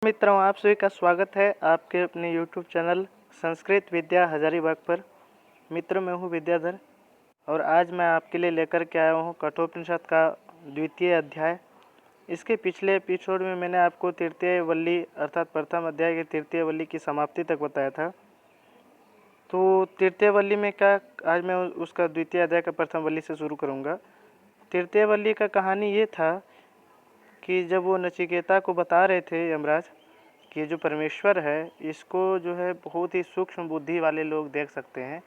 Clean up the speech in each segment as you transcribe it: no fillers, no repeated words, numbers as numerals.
मित्रों, आप सभी का स्वागत है आपके अपने YouTube चैनल संस्कृत विद्या हजारीबाग पर। मित्रों, मैं हूँ विद्याधर और आज मैं आपके लिए लेकर के आया हूँ कठोपनिषद का द्वितीय अध्याय। इसके पिछले एपिसोड में मैंने आपको तृतीय वल्ली अर्थात प्रथम अध्याय की तृतीय वल्ली की समाप्ति तक बताया था। तो तृतीय वल्ली में क्या, आज मैं उसका द्वितीय अध्याय का प्रथम वल्ली से शुरू करूँगा। तृतीय वल्ली का कहानी ये था कि जब वो नचिकेता को बता रहे थे यमराज कि जो परमेश्वर है इसको जो है बहुत ही सूक्ष्म बुद्धि वाले लोग देख सकते हैं,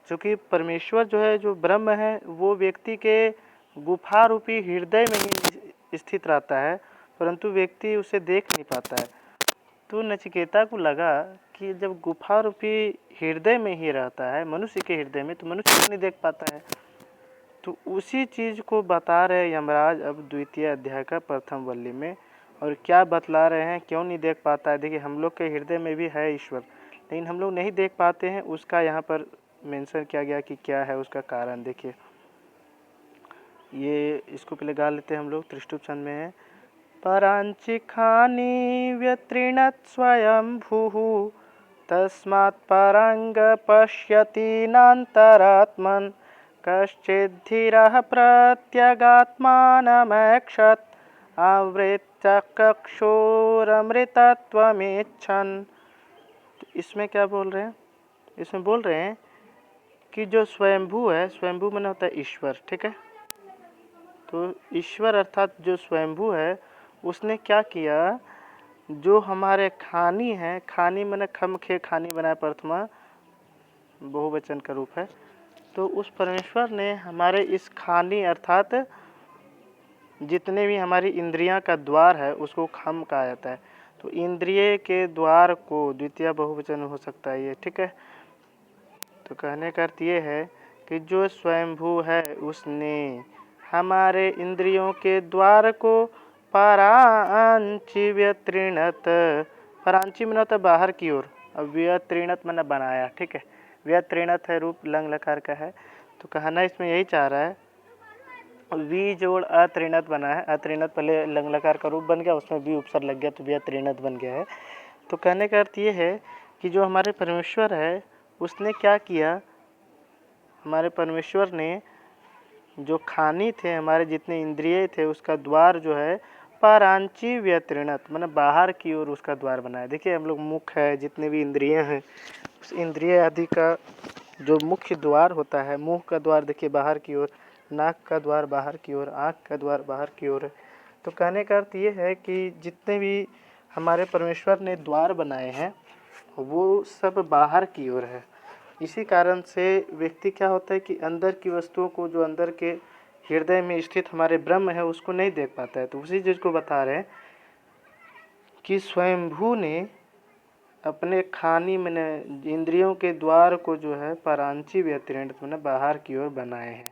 क्योंकि परमेश्वर जो है, जो ब्रह्म है, वो व्यक्ति के गुफा रूपी हृदय में ही स्थित रहता है, परंतु व्यक्ति उसे देख नहीं पाता है। तो नचिकेता को लगा कि जब गुफा रूपी हृदय में ही रहता है, मनुष्य के हृदय में, तो मनुष्य नहीं देख पाता है। तो उसी चीज़ को बता रहे यमराज अब द्वितीय अध्याय का प्रथम वल्ली में। और क्या बतला रहे हैं, क्यों नहीं देख पाता है। देखिए, हम लोग के हृदय में भी है ईश्वर, लेकिन हम लोग नहीं देख पाते हैं। उसका यहाँ पर मेंशन किया गया कि क्या है उसका कारण। देखिए, ये इसको पहले गा लेते हैं हम लोग। त्रिष्टुप छंद में है, परांचिखानि व्यत्रिणत् स्वयंभुः तस्मात् परंग पश्यति नान्तरात्मन् कश्चिद्धीरः प्रत्यगात्मानमैक्षत् आवृत्य कक्षोरमृतत्वमेच्छन्। इसमें क्या बोल रहे हैं? इसमें बोल रहे हैं कि जो स्वयंभू है, स्वयंभू माने होता है ईश्वर, ठीक है। तो ईश्वर अर्थात जो स्वयंभू है, उसने क्या किया, जो हमारे खानी है, खानी माने खम खे खानी बनाया प्रथमा बहुवचन का रूप है। तो उस परमेश्वर ने हमारे इस खानी अर्थात जितने भी हमारी इंद्रियां का द्वार है उसको खम कहा जाता है। तो इंद्रिय के द्वार को द्वितीय बहुवचन हो सकता है ये, ठीक है। तो कहने का अर्थ ये है कि जो स्वयंभू है उसने हमारे इंद्रियों के द्वार को परांचि व्यत्रिणत, परांचि में होता बाहर की ओर, अब व्यत्रिणत मैंने बनाया, ठीक है। व्यत्रिणत है रूप लंग लकार का है। तो कहना इसमें यही चाह रहा है, वी जोड़ अत्रिणत बना है। अत्रिणत पहले लंग लकार का रूप बन गया, उसमें वी उपसर्ग लग गया तो व्यत्रिणत बन गया है। तो कहने का अर्थ ये है कि जो हमारे परमेश्वर है उसने क्या किया, हमारे परमेश्वर ने जो खानी थे, हमारे जितने इंद्रिय थे, उसका द्वार जो है परांची व्यत्रिणत मतलब बाहर की ओर उसका द्वार बनाया। देखिए, हम लोग मुख है, जितने भी इंद्रिय हैं, उस इंद्रिय आदि का जो मुख्य द्वार होता है, मुंह का द्वार देखिए बाहर की ओर, नाक का द्वार बाहर की ओर, आँख का द्वार बाहर की ओर है। तो कहने का अर्थ ये है कि जितने भी हमारे परमेश्वर ने द्वार बनाए हैं वो सब बाहर की ओर है। इसी कारण से व्यक्ति क्या होता है कि अंदर की वस्तुओं को, जो अंदर के हृदय में स्थित हमारे ब्रह्म है, उसको नहीं देख पाता है। तो उसी चीज़ को बता रहे हैं कि स्वयंभू ने अपने खानी में इंद्रियों के द्वार को जो है परांची व्यतिरिक्त मैंने बाहर की ओर बनाए हैं।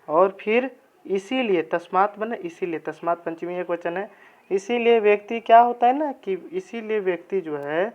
और फिर इसीलिए तस्मात् मैंने इसीलिए, तस्मात् पंचमी एक वचन है, इसीलिए व्यक्ति क्या होता है ना कि इसीलिए व्यक्ति जो है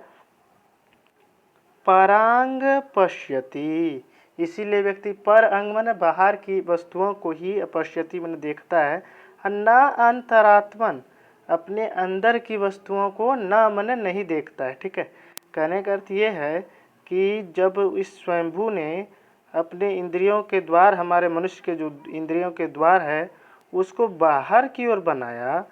परांग पश्यति, इसीलिए व्यक्ति पर अंग माने बाहर की वस्तुओं को ही पश्यति माने देखता है, न अंतरात्मन अपने अंदर की वस्तुओं को न माने नहीं देखता है, ठीक है। कहने का अर्थ ये है कि जब इस स्वयंभू ने अपने इंद्रियों के द्वार, हमारे मनुष्य के जो इंद्रियों के द्वार है, उसको बाहर की ओर बनाया,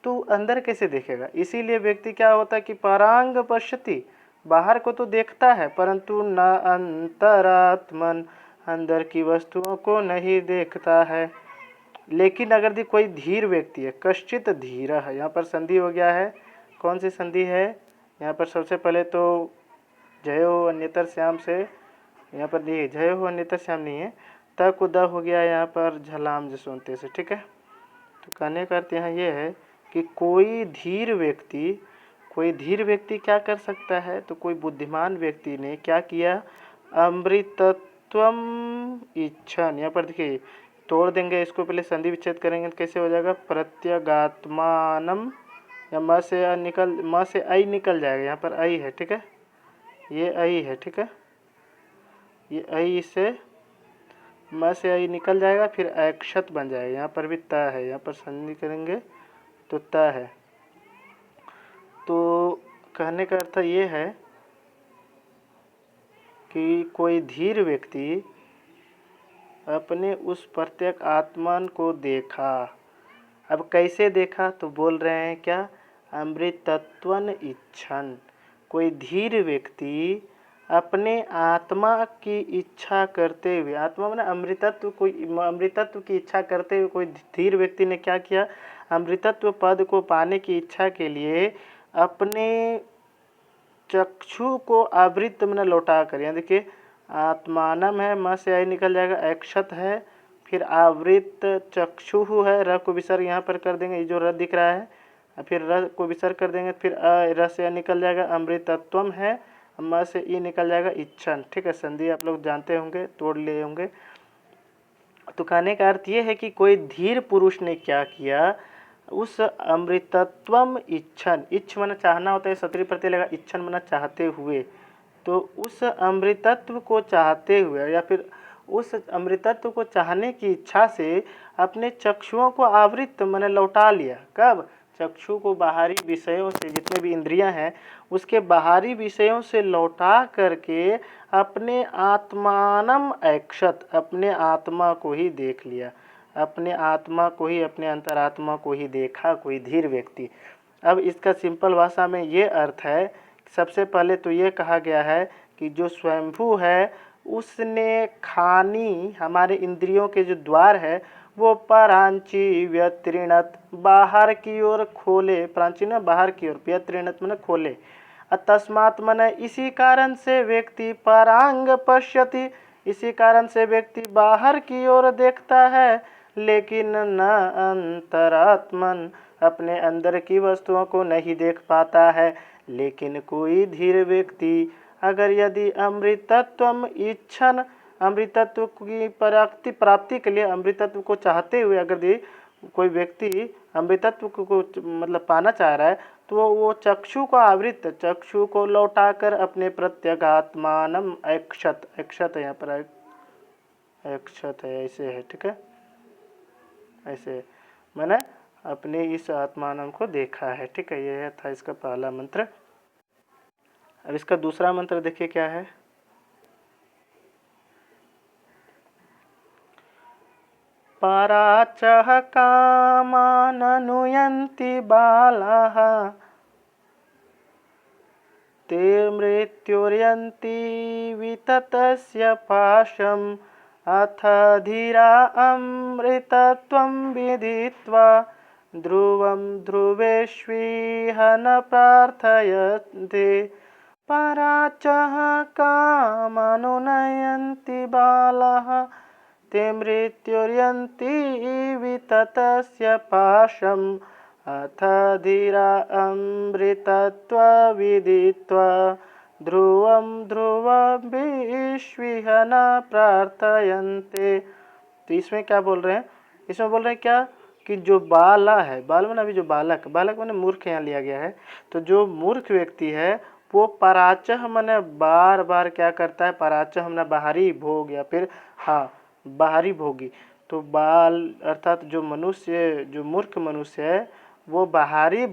तो अंदर कैसे देखेगा। इसीलिए व्यक्ति क्या होता है कि परांग पश्यति, बाहर को तो देखता है परंतु न अंतरात्मन अंदर की वस्तुओं को नहीं देखता है। लेकिन अगर कोई धीर व्यक्ति है, कश्चित धीर है, यहाँ पर संधि हो गया है। कौन सी संधि है यहाँ पर? सबसे पहले तो जय हो अन्यतर श्याम से, यहाँ पर नहीं, जय हो अन्यतर श्याम नहीं है, तक उदा हो गया यहाँ पर झलाम जसवंते से, ठीक है। तो कहने का अर्थ यहाँ ये है कि कोई धीर व्यक्ति क्या कर सकता है, तो कोई बुद्धिमान व्यक्ति ने क्या किया, अमृतत्वम इच्छन, यहाँ पर देखिए तोड़ देंगे इसको, पहले संधि विच्छेद करेंगे तो कैसे हो जाएगा, प्रत्यगात्मानम, या म से आई निकल जाएगा, यहाँ पर आई है, ठीक है, ये आई है, ठीक है, ये आई से म से आई निकल जाएगा, फिर अक्षत बन जाएगा, यहाँ पर भी त है, यहाँ पर संधि करेंगे तो त है। तो कहने का अर्थ ये है कि कोई धीर व्यक्ति अपने उस प्रत्येक आत्मन को देखा। अब कैसे देखा? तो बोल रहे हैं क्या? अमृतत्वन इच्छन। कोई धीर व्यक्ति अपने आत्मा की इच्छा करते हुए, आत्मा माने अमृतत्व, कोई अमृतत्व की इच्छा करते हुए कोई धीर व्यक्ति ने क्या किया? अमृतत्व पद को पाने की इच्छा के लिए अपने चक्षु को आवृत में लौटा कर, यहाँ देखिए आत्मानम है, म से आई निकल जाएगा, अक्षत है, फिर आवृत चक्षु है, र को विसर्ग यहाँ पर कर देंगे, ये जो र दिख रहा है, फिर र को विसर्ग कर देंगे, फिर र से निकल जाएगा अमृतत्वम है, म से ई निकल जाएगा इच्छन। ठीक है, संधि आप लोग जानते होंगे, तोड़ लिए होंगे। तो कहने का अर्थ ये है कि कोई धीर पुरुष ने क्या किया? उस अमृतत्वम इच्छन, इच्छ माना चाहना होता है, सत्री प्रत्यय लगा, इच्छन माना चाहते हुए, तो उस अमृतत्व को चाहते हुए या फिर उस अमृतत्व को चाहने की इच्छा से अपने चक्षुओं को आवृत माने लौटा लिया। कब? चक्षु को बाहरी विषयों से, जितने भी इंद्रियां हैं उसके बाहरी विषयों से लौटा करके अपने आत्मानम ऐक्षत, अपने आत्मा को ही देख लिया, अपने आत्मा को ही, अपने अंतरात्मा को ही देखा कोई धीर व्यक्ति। अब इसका सिंपल भाषा में ये अर्थ है, सबसे पहले तो ये कहा गया है कि जो स्वयंभू है उसने खानी, हमारे इंद्रियों के जो द्वार है वो परांची व्यतीर्णत, बाहर की ओर खोले, प्रांची ना बाहर की ओर, व्यतीर्णत माने खोले, तस्मात् माने इसी कारण से व्यक्ति परांग पश्यति, इसी कारण से व्यक्ति बाहर की ओर देखता है, लेकिन न अंतरात्मन, अपने अंदर की वस्तुओं को नहीं देख पाता है। लेकिन कोई धीर व्यक्ति अगर यदि अमृतत्वम इच्छन, अमृतत्व की प्राप्ति के लिए, अमृतत्व को चाहते हुए अगर कोई व्यक्ति अमृतत्व को मतलब पाना चाह रहा है, तो वो चक्षु को आवृत, चक्षु को लौटाकर अपने प्रत्यगात्मानम ऐक्षत, ऐक्षत है यहाँ पर, ऐक्षत है, ऐसे है, ठीक है, ऐसे मैंने अपने इस आत्मानम को देखा है। ठीक है, यह था इसका पहला मंत्र। अब इसका दूसरा मंत्र देखिए क्या है। पराचह कामाननुयन्ति बालाः ते मृत्युर्यन्ति विततस्य पाशम् अथ धीरा अमृतत्वं विदित्वा ध्रुवं ध्रुवेष्विह न प्रार्थयन्ते। पराचह कामानुनयन्ति बालाः ते मृत्युर्यन्ति विततस्य पाशम् अथ धीरा अमृतत्वविदित्वा ध्रुवं ध्रुवं विश्विह न प्रार्थयन्ते। तो इसमें क्या बोल रहे हैं? इसमें बोल रहे हैं क्या कि जो बाला है, बाल माने अभी जो बालक, बालक माने मूर्ख यहाँ लिया गया है, तो जो मूर्ख व्यक्ति है वो पराचह माने बार बार क्या करता है? पराचह माने बाहरी भोग या फिर हाँ बाहरी भोगी। तो बाल अर्थात जो मनुष्य, जो मूर्ख मनुष्य है वो बाहरी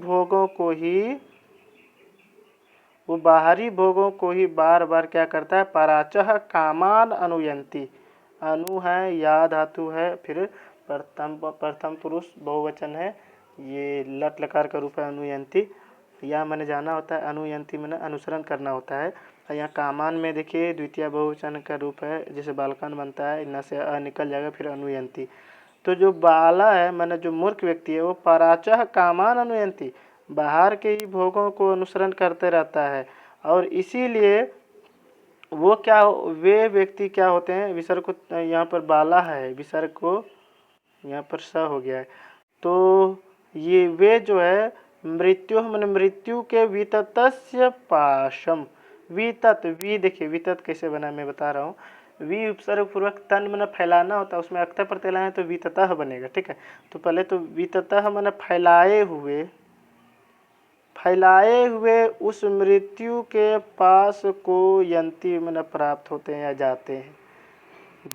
भोगों को ही बार बार क्या करता है? पराचह कामान अनुयंती, अनु है, या धातु है, फिर प्रथम पुरुष बहुवचन है, ये लट लकार का रूप है अनुयंती, या मैंने जाना होता है, अनुयंती मैंने अनुसरण करना होता है। यहाँ कामान में देखिए द्वितीय बहुवचन का रूप है, जैसे बालकान बनता है, इनमें से अ निकल जाएगा, फिर अनुयंती। तो जो बाला है मैंने जो मूर्ख व्यक्ति है वो पराचह कामान अनुयंती, बाहर के ही भोगों को अनुसरण करते रहता है, और इसीलिए वो क्या, वे व्यक्ति क्या होते हैं? विसर्ग को यहाँ पर बाला है, विसर्ग को यहाँ पर स हो गया है, तो ये वे जो है मृत्यु मैंने मृत्यु के विततस्य पाशम, वितत, वी देखिए वितत कैसे बना मैं बता रहा हूँ। वी उपसर्ग पूर्वक तन मैंने फैलाना होता है, उसमें अक्ता प्रत्यय लाए तो विततः बनेगा। ठीक है, तो पहले तो विततः मैंने फैलाए हुए उस मृत्यु के पास को यंती मैंने प्राप्त होते हैं या जाते हैं।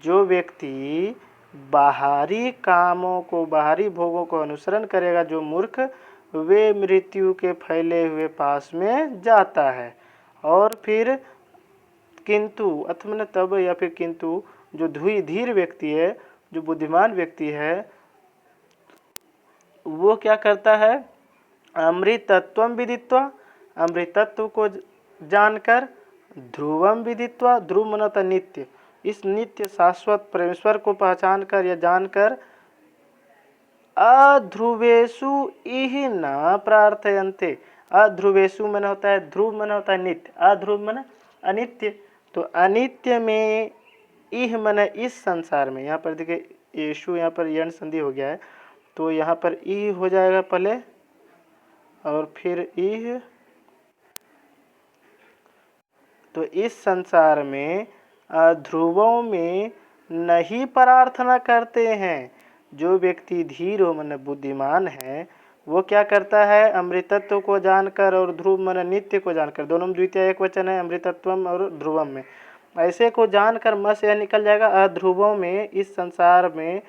जो व्यक्ति बाहरी कामों को, बाहरी भोगों को अनुसरण करेगा, जो मूर्ख, वे मृत्यु के फैले हुए पास में जाता है। और फिर किंतु अथवा तब या फिर किंतु जो धीर व्यक्ति है, जो बुद्धिमान व्यक्ति है, वो क्या करता है, अमृतत्व विदित्वा, अमृतत्व को जानकर, ध्रुवम विदित्वा, ध्रुव मनता नित्य, इस नित्य शाश्वत परमेश्वर को पहचान कर या जानकर, अध्रुवेशु इह न प्रार्थयन्ते, अध्रुवेशु मन होता है, ध्रुव मन होता है नित्य, अध्रुव मन अनित्य, तो अनित्य में इह मन इस संसार में, यहाँ पर देखिए येशु यहाँ पर यण संधि हो गया है, तो यहाँ पर ई हो जाएगा पहले और फिर इह, तो इस संसार में ध्रुवों में नहीं प्रार्थना करते हैं। जो व्यक्ति धीर हो मन बुद्धिमान है, वो क्या करता है, अमृतत्व को जानकर और ध्रुव मन नित्य को जानकर, दोनों में द्वितीय एक वचन है, अमृतत्वम और ध्रुवम में, ऐसे को जानकर म से निकल जाएगा अध्रुवों में, इस संसार में,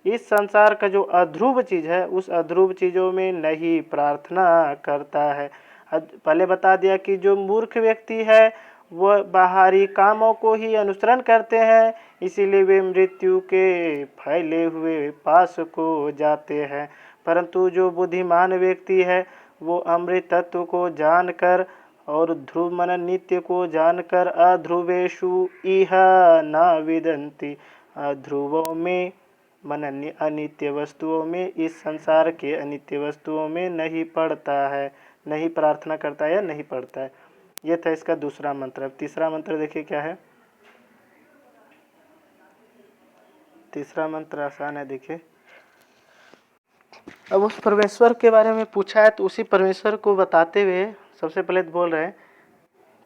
इस संसार का जो अध्रुव चीज़ है उस अध्रुव चीज़ों में नहीं प्रार्थना करता है। पहले बता दिया कि जो मूर्ख व्यक्ति है वह बाहरी कामों को ही अनुसरण करते हैं, इसीलिए वे मृत्यु के फैले हुए पास को जाते हैं। परंतु जो बुद्धिमान व्यक्ति है वो अमृत तत्व को जानकर और ध्रुव मन नित्य को जानकर अध्रुवेशु इह न विदन्ति, अध्रुवों में मन अनित्य वस्तुओं में, इस संसार के अनित्य वस्तुओं में नहीं पड़ता है, नहीं प्रार्थना करता है या नहीं पड़ता है। ये था इसका दूसरा मंत्र। अब तीसरा मंत्र देखिए क्या है। तीसरा मंत्र आसान है, देखिए। अब उस परमेश्वर के बारे में पूछा है तो उसी परमेश्वर को बताते हुए सबसे पहले बोल रहे हैं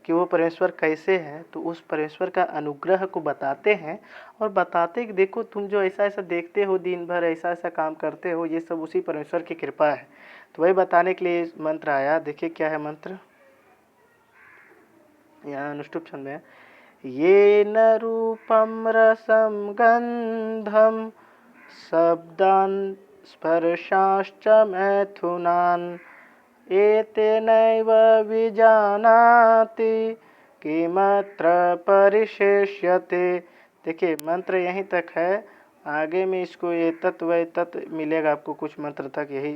कि वो परमेश्वर कैसे हैं, तो उस परमेश्वर का अनुग्रह को बताते हैं और बताते कि देखो तुम जो ऐसा ऐसा देखते हो, दिन भर ऐसा ऐसा काम करते हो, ये सब उसी परमेश्वर की कृपा है। तो वही बताने के लिए मंत्र आया। देखिए क्या है मंत्र, यहाँ अनुष्टुप छंद में, ये न रूपम रसम गंधम शब्दान स्पर्शाश्च मैथुनान एतेनैव विजानाति किमत्र परिशेष्यते। देखिए मंत्र यहीं तक है, आगे में इसको ये तत्व तत्व मिलेगा आपको, कुछ मंत्र तक यही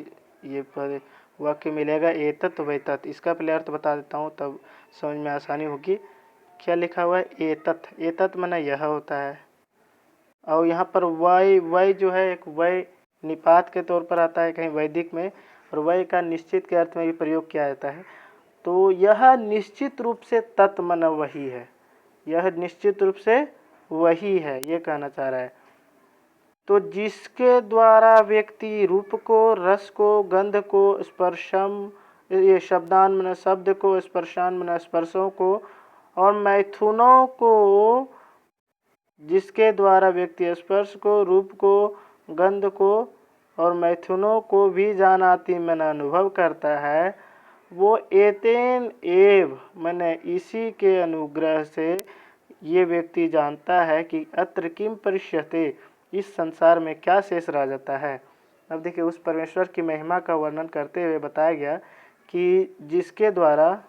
ये वाक्य मिलेगा, ए तत्व वै तत्। इसका पहले अर्थ बता देता हूँ तब समझ में आसानी होगी। क्या लिखा हुआ है, ए तत्, ए तत् माना यह होता है, और यहाँ पर वै, वै जो है एक वै निपात के तौर पर आता है कहीं वैदिक में, और वै का निश्चित के अर्थ में भी प्रयोग किया जाता है। तो यह निश्चित रूप से तत् मन वही है, यह निश्चित रूप से वही है, ये कहना चाह रहा है। तो जिसके द्वारा व्यक्ति रूप को, रस को, गंध को, स्पर्शम, ये शब्दान मन शब्द को, स्पर्शान मन स्पर्शों को, और मैथुनों को, जिसके द्वारा व्यक्ति स्पर्श को, रूप को, गंध को और मैथुनों को भी जानाति मन अनुभव करता है, वो एतेन एव मैंने इसी के अनुग्रह से ये व्यक्ति जानता है कि अत्र किम परिष्यते, इस संसार में क्या शेष रह जाता है। अब देखिए उस परमेश्वर की महिमा का वर्णन करते हुए बताया गया कि जिसके द्वारा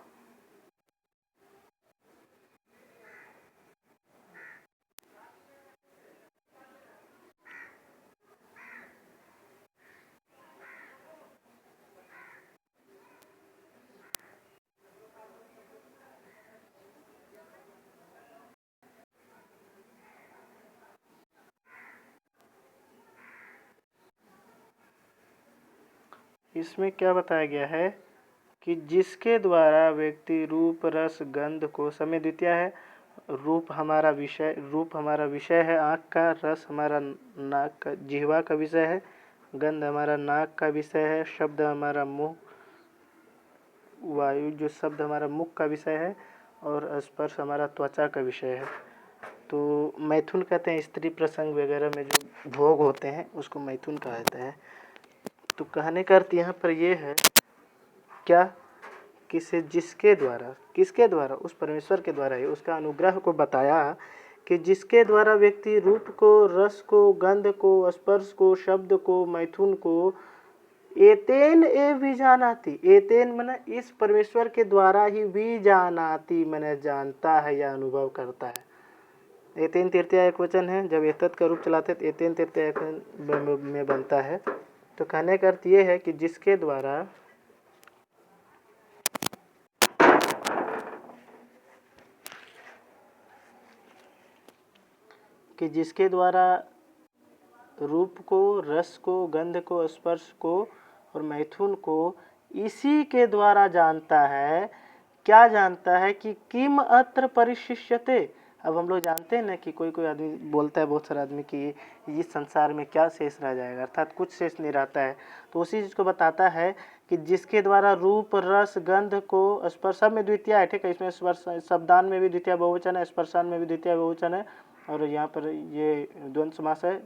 इसमें क्या बताया गया है कि जिसके द्वारा व्यक्ति रूप, रस, गंध को, समय द्वितीय है, रूप हमारा विषय, रूप हमारा विषय है आँख का, रस हमारा नाक का, जिह्वा का विषय है, गंध हमारा नाक का विषय है, शब्द हमारा मुँह, वायु जो शब्द हमारा मुख का विषय है, और स्पर्श हमारा त्वचा का विषय है। तो मैथुन कहते हैं, स्त्री प्रसंग वगैरह में जो भोग होते हैं उसको मैथुन कहा जाता है। तो कहने का अर्थ यहाँ पर ये है क्या, किसे, जिसके द्वारा, किसके द्वारा, उस परमेश्वर के द्वारा ही उसका अनुग्रह को बताया कि जिसके द्वारा व्यक्ति रूप को, रस को, गंध को, स्पर्श को, शब्द को, मैथुन को, एतेन ए विजानाति, एतेन मने इस परमेश्वर के द्वारा ही विजानाति मने जानता है या अनुभव करता है। एतेन तृतीया एक वचन है, जब एतत् का रूप चलाते तो एतेन तृतीया एक में बनता है। तो कहने का अर्थ ये है कि जिसके द्वारा रूप को, रस को, गंध को, स्पर्श को और मैथुन को इसी के द्वारा जानता है। क्या जानता है कि किम अत्र परिशिष्यते। अब हम लोग जानते हैं ना कि कोई कोई आदमी बोलता है, बहुत सारा आदमी, कि इस संसार में क्या शेष रह जाएगा, अर्थात कुछ शेष नहीं रहता है। तो उसी चीज़ को बताता है कि जिसके द्वारा रूप, रस, गंध को, स्पर्श, सब में द्वितीय है, ठीक है। इसमें स्पर्श शब्दान में भी द्वितीय बहुवचन है, स्पर्शान में भी द्वितीय बहुवचन है, और यहाँ पर ये द्वंद्व समास है।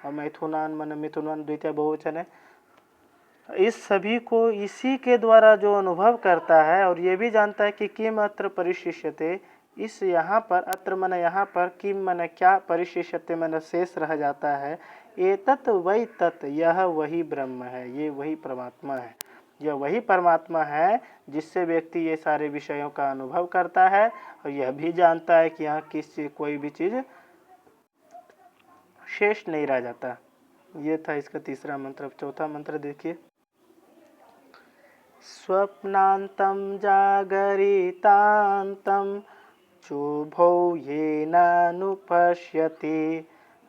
और मैथुनान मन मिथुनान द्वितीय बहुवचन है। इस सभी को इसी के द्वारा जो अनुभव करता है, और ये भी जानता है कि किम अत्र परिशिष्यते, इस यहाँ पर अत्र मन यहाँ पर, किम मन क्या, परिशिष्यते मन शेष रह जाता है। एतत् वै तत्, यह वही ब्रह्म है, ये वही परमात्मा है, यह वही परमात्मा है जिससे व्यक्ति ये सारे विषयों का अनुभव करता है। और यह भी जानता है कि यहाँ कोई भी चीज़ शेष नहीं रह जाता। ये था इसका तीसरा मंत्र। चौथा मंत्र देखिए। स्वप्नान्तं जागरितान्तं चोभौ येनानुपश्यति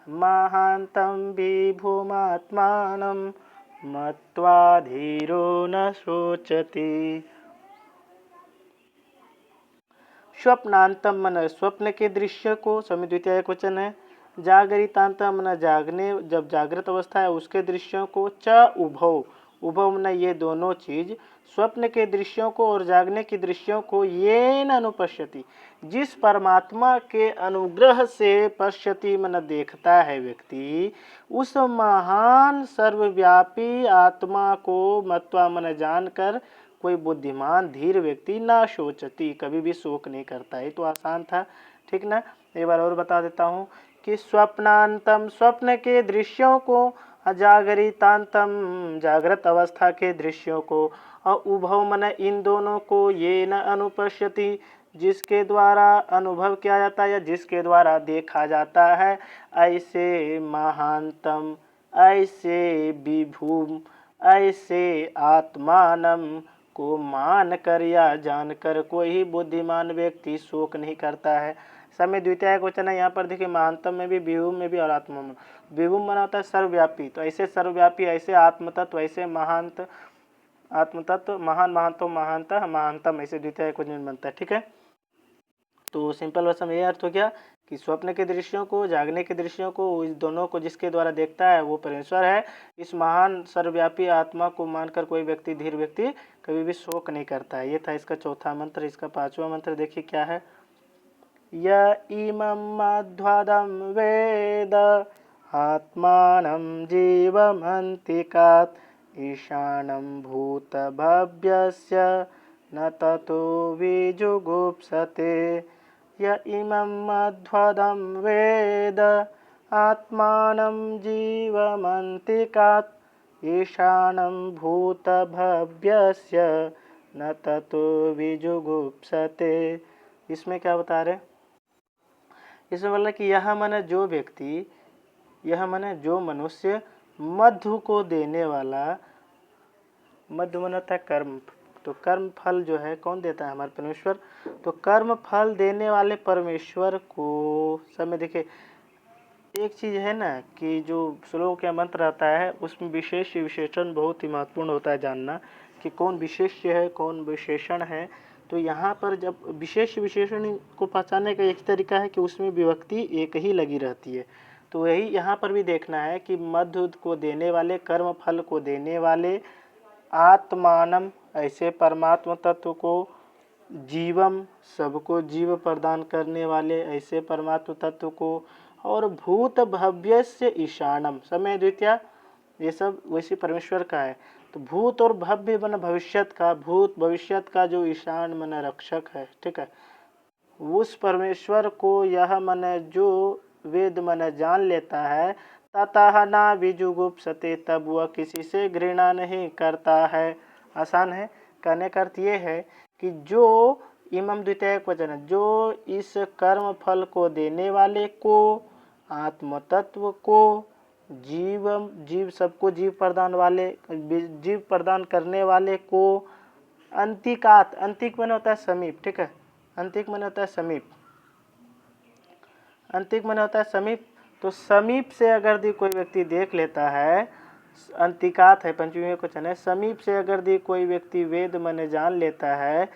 महान्तं विभुमात्मानं मत्वा धीरो न शोचति। स्वप्नांतम मन स्वप्न के दृश्य को, समय द्वितीय एक वचन है। जागरितांतम मन जागने, जब जागृत अवस्था है उसके दृश्यों को। च उभौ, उभौ मन ये दोनों चीज, स्वप्न के दृश्यों को और जागने के दृश्यों को, ये न अनुपश्यति, जिस परमात्मा के अनुग्रह से पश्यति मन देखता है व्यक्ति, उस महान सर्वव्यापी आत्मा को मत्वा मन जानकर कोई बुद्धिमान धीर व्यक्ति ना शोचती, कभी भी शोक नहीं करता। ये तो आसान था, ठीक ना। एक बार और बता देता हूँ कि स्वप्नांतम, स्वप्न के दृश्यों को, अजागरितांतम, जागृत अवस्था के दृश्यों को, और उभव मन इन दोनों को, ये न अनुपश्यति, जिसके द्वारा अनुभव किया जाता है या जिसके द्वारा देखा जाता है। ऐसे महानतम, ऐसे विभुम, ऐसे आत्मानम को मान कर या जानकर कोई ही बुद्धिमान व्यक्ति शोक नहीं करता है। समय द्वितीय वचन है। यहाँ पर देखिए, महानतम में भी, विभुम में भी और आत्मा में। विभुम बना होता है सर्वव्यापी, तो ऐसे सर्वव्यापी, ऐसे आत्मतत्व, ऐसे महानत आत्मतत्व, महान महानतम, महानतः महानतम, ऐसे द्वितीय वचन बनता है, ठीक है। तो सिंपल भाषा में ये अर्थ हो गया कि स्वप्न के दृश्यों को, जागने के दृश्यों को, इस दोनों को जिसके द्वारा देखता है वो परमेश्वर है। इस महान सर्वव्यापी आत्मा को मानकर कोई व्यक्ति, धीर व्यक्ति, कभी भी शोक नहीं करता है। ये था इसका चौथा मंत्र। इसका पांचवा मंत्र देखिए क्या है। य इमं मध्वदं वेद आत्मानं जीवमन्तिकात् ईशानं भूतभव्यस्य न ततो विजुगुप्सते। य इमं मध्वदं वेद आत्मानं जीवमन्तिकात् ईशानं भूतभव्यस्य न ततो विजुगुप्सते। इसमें क्या बता रहे, इसमें बोला कि यह मन जो व्यक्ति, यह मन जो मनुष्य मधु को देने वाला, मधु मन होता है कर्म, तो कर्म फल जो है कौन देता है, हमारे परमेश्वर। तो कर्म फल देने वाले परमेश्वर को समय देखिए, एक चीज़ है ना कि जो श्लोक या मंत्र रहता है उसमें विशेष विशेषण बहुत ही महत्वपूर्ण होता है जानना, कि कौन विशेष्य है, कौन विशेषण है। तो यहाँ पर जब विशेष विशेषण को पहचानने का एक तरीका है कि उसमें विभक्ति एक ही लगी रहती है। तो यही यहाँ पर भी देखना है कि मधु को देने वाले, कर्म फल को देने वाले, आत्मानम ऐसे परमात्मा तत्व को, जीवम सबको जीव प्रदान करने वाले ऐसे परमात्मा तत्व को, और भूत भव्यस्य ईशानम, समय द्वितीय, ये सब वैसे परमेश्वर का है। तो भूत और भव्य मन भविष्यत का, भूत भविष्यत का जो ईशान मन रक्षक है, ठीक है, उस परमेश्वर को यह मन जो वेद मन जान लेता है, ततः ना विजुगुप्सते, तब वह किसी से घृणा नहीं करता है। आसान है। कहने का अर्थ ये है कि जो इमम द्वितीयक वचन है, जो इस कर्म फल को देने वाले को, आत्म तत्व को, जीव सबको जीव प्रदान करने वाले को, अंतिकात, अंतिक मन होता है समीप, ठीक है, अंतिक मन होता है समीप, अंतिक मन होता है समीप। तो समीप से अगर कोई व्यक्ति देख लेता है, अंतिकात है पंचमी क्वेश्चन है, समीप से अगर कोई व्यक्ति वेद मन जान लेता है,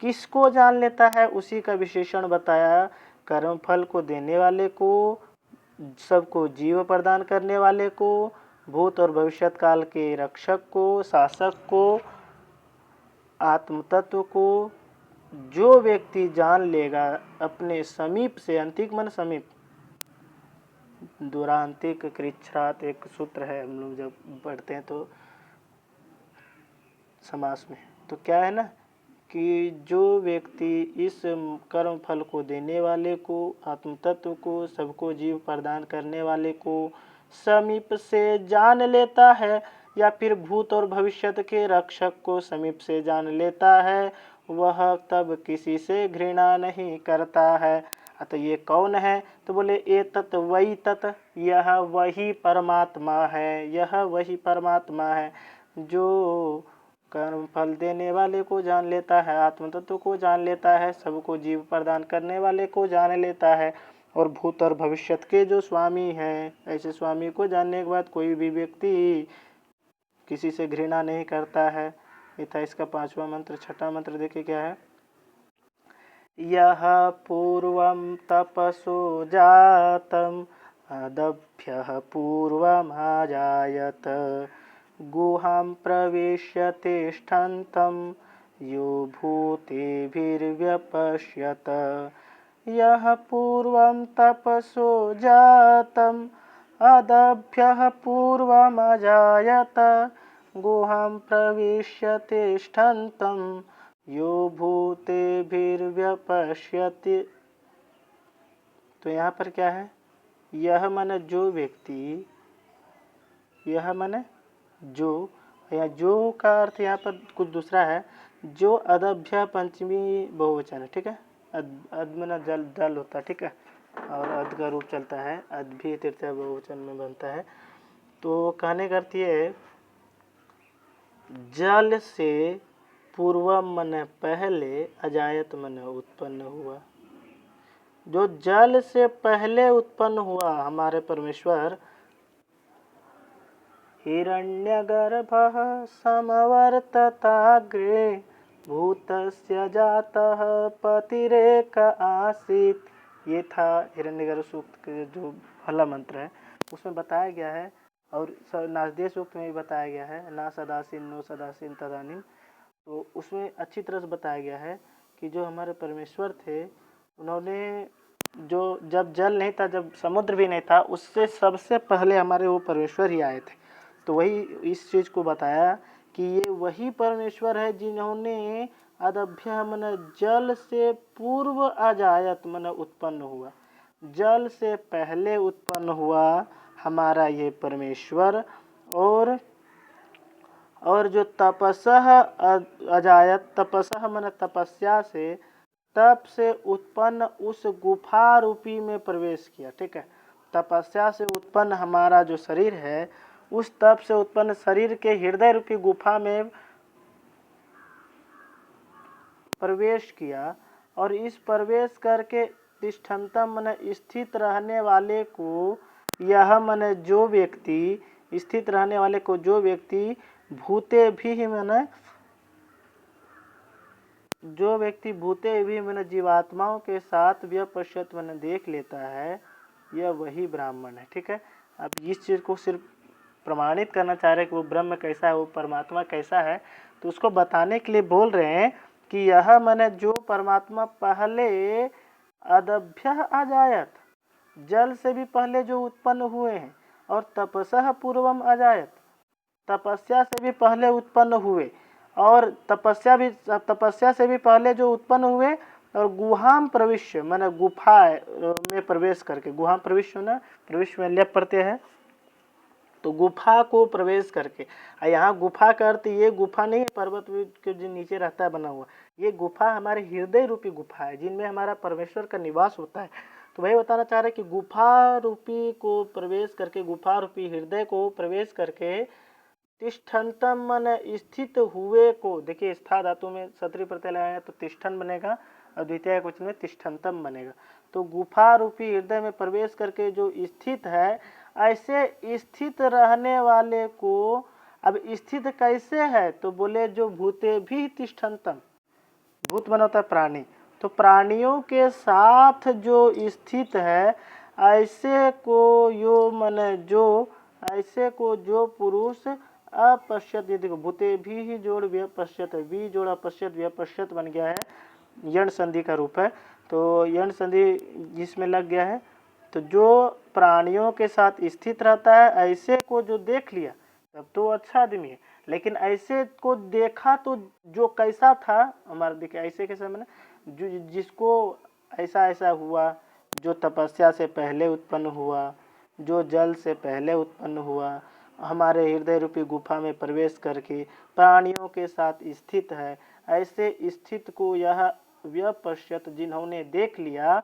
किसको जान लेता है, उसी का विशेषण बताया, कर्म फल को देने वाले को, सबको जीव प्रदान करने वाले को, भूत और भविष्यत काल के रक्षक को, शासक को, आत्म तत्व को जो व्यक्ति जान लेगा अपने समीप से, अंतिक मन समीप, दूरांतिक कृच्छ्रात एक सूत्र है, हम लोग जब पढ़ते हैं तो समास में, तो क्या है ना कि जो व्यक्ति इस कर्म फल को देने वाले को, आत्म तत्व को, सबको जीव प्रदान करने वाले को समीप से जान लेता है, या फिर भूत और भविष्यत के रक्षक को समीप से जान लेता है, वह तब किसी से घृणा नहीं करता है। तो ये कौन है, तो बोले ए तत् वही तत्, यह वही परमात्मा है, यह वही परमात्मा है जो कर्म फल देने वाले को जान लेता है, आत्म तत्व को जान लेता है, सबको जीव प्रदान करने वाले को जान लेता है, और भूत और भविष्यत के जो स्वामी हैं, ऐसे स्वामी को जानने के बाद कोई भी व्यक्ति किसी से घृणा नहीं करता है। ये था इसका 5वां मंत्र। 6वां मंत्र देखिए क्या है। यह पूर्वं तपसो जातम अदभ्यः पूर्वमाजायत गुहां प्रविश्य तिष्ठन्तं यो भूतेभिर्व्यपश्यत। यः पूर्वं तपसो जातम् अदभ्यः पूर्वमजायत गुहां प्रविश्य तिष्ठन्तं यो भूतेभिर्व्यपश्यति। तो यहाँ पर क्या है, यह मन जो व्यक्ति, यह मन जो, या जो का अर्थ यहाँ पर कुछ दूसरा है, जो अदभ्य पंचमी बहुवचन है, ठीक है, अद मन जल जल होता है, ठीक है, और अद का रूप चलता है, अद भी तृतीय बहुवचन में बनता है। तो कहने का अर्थ ये, जल से पूर्व मन पहले, अजायत मन उत्पन्न हुआ, जो जल से पहले उत्पन्न हुआ हमारे परमेश्वर, हिरण्यगर्भः समवर्तताग्रे भूतस्य जातः पतिरेक आसीत्। ये था हिरण्यगर्भ सूक्त के जो पहला मंत्र है, उसमें बताया गया है, और नासदेय सूक्त में भी बताया गया है, ना सदासीन नो सदासीन तदानीम। तो उसमें अच्छी तरह से बताया गया है कि जो हमारे परमेश्वर थे, उन्होंने जो जब जल नहीं था, जब समुद्र भी नहीं था, उससे सबसे पहले हमारे वो परमेश्वर ही आए थे। तो वही इस चीज़ को बताया कि ये वही परमेश्वर है जिन्होंने अदभ्य मन जल से पूर्व अजायत मन उत्पन्न हुआ, जल से पहले उत्पन्न हुआ हमारा ये परमेश्वर। और जो तपसः अजायत, तपसः मन तपस्या से, तप से उत्पन्न उस गुफा रूपी में प्रवेश किया, ठीक है, तपस्या से उत्पन्न हमारा जो शरीर है, उस तप से उत्पन्न शरीर के हृदय रूपी गुफा में प्रवेश किया, और इस प्रवेश करके तिष्ठन्तम मन स्थित रहने वाले को, यह मन जो व्यक्ति, स्थित रहने वाले को जो व्यक्ति, भूते भी मन, जो व्यक्ति भूते भी मन जीवात्माओं के साथ व्यपश्यत मन देख लेता है, यह वही ब्राह्मण है, ठीक है। अब इस चीज़ को सिर्फ प्रमाणित करना चाह रहे हैं कि वो ब्रह्म कैसा है, वो परमात्मा कैसा है, तो उसको बताने के लिए बोल रहे हैं कि यह मन जो परमात्मा पहले अदभ्य अजायत, जल से भी पहले जो उत्पन्न हुए हैं, और तपसः पूर्वम अजायत, तपस्या से भी पहले उत्पन्न हुए, और तपस्या से भी पहले जो उत्पन्न हुए, और गुहाम प्रविश्य मन गुफा में प्रवेश करके, गुहाम प्रविश्य ना, प्रविश्य में लेप प्रत्यय है, तो गुफा को प्रवेश करके, यहाँ गुफा का अर्थ ये गुफा नहीं है पर्वत के जो नीचे रहता है बना हुआ, ये गुफा हमारे हृदय रूपी गुफा है जिनमें हमारा परमेश्वर का निवास होता है। तो वही बताना चाह रहे कि गुफा रूपी को प्रवेश करके, गुफा रूपी हृदय को प्रवेश करके तिष्ठन्तम मन स्थित हुए को, देखिए स्था धातु में सत्री प्रत्यय लगाएंगे तो तिष्ठन बनेगा और द्वितीय क्वचन में तिष्ठन्तम बनेगा। तो गुफा रूपी हृदय में प्रवेश करके जो स्थित है, ऐसे स्थित रहने वाले को, अब स्थित कैसे है तो बोले जो भूते भी तिष्ठन्तम, भूत बना होता है प्राणी, तो प्राणियों के साथ जो स्थित है ऐसे को यो मन जो, ऐसे को जो पुरुष अपश्यत, यदि भूते भी ही जोड़ व्यपश्यत, भी जोड़ अपश्यत व्यपश्यत बन गया है, यण संधि का रूप है। तो यण संधि जिसमें लग गया है, तो जो प्राणियों के साथ स्थित रहता है ऐसे को जो देख लिया तब तो अच्छा आदमी है, लेकिन ऐसे को देखा तो जो कैसा था हमारा, देखिए ऐसे कैसा मैंने जो जिसको ऐसा ऐसा हुआ, जो तपस्या से पहले उत्पन्न हुआ, जो जल से पहले उत्पन्न हुआ, हमारे हृदय रूपी गुफा में प्रवेश करके प्राणियों के साथ स्थित है, ऐसे स्थित को यह व्यपश्यत जिन्होंने देख लिया,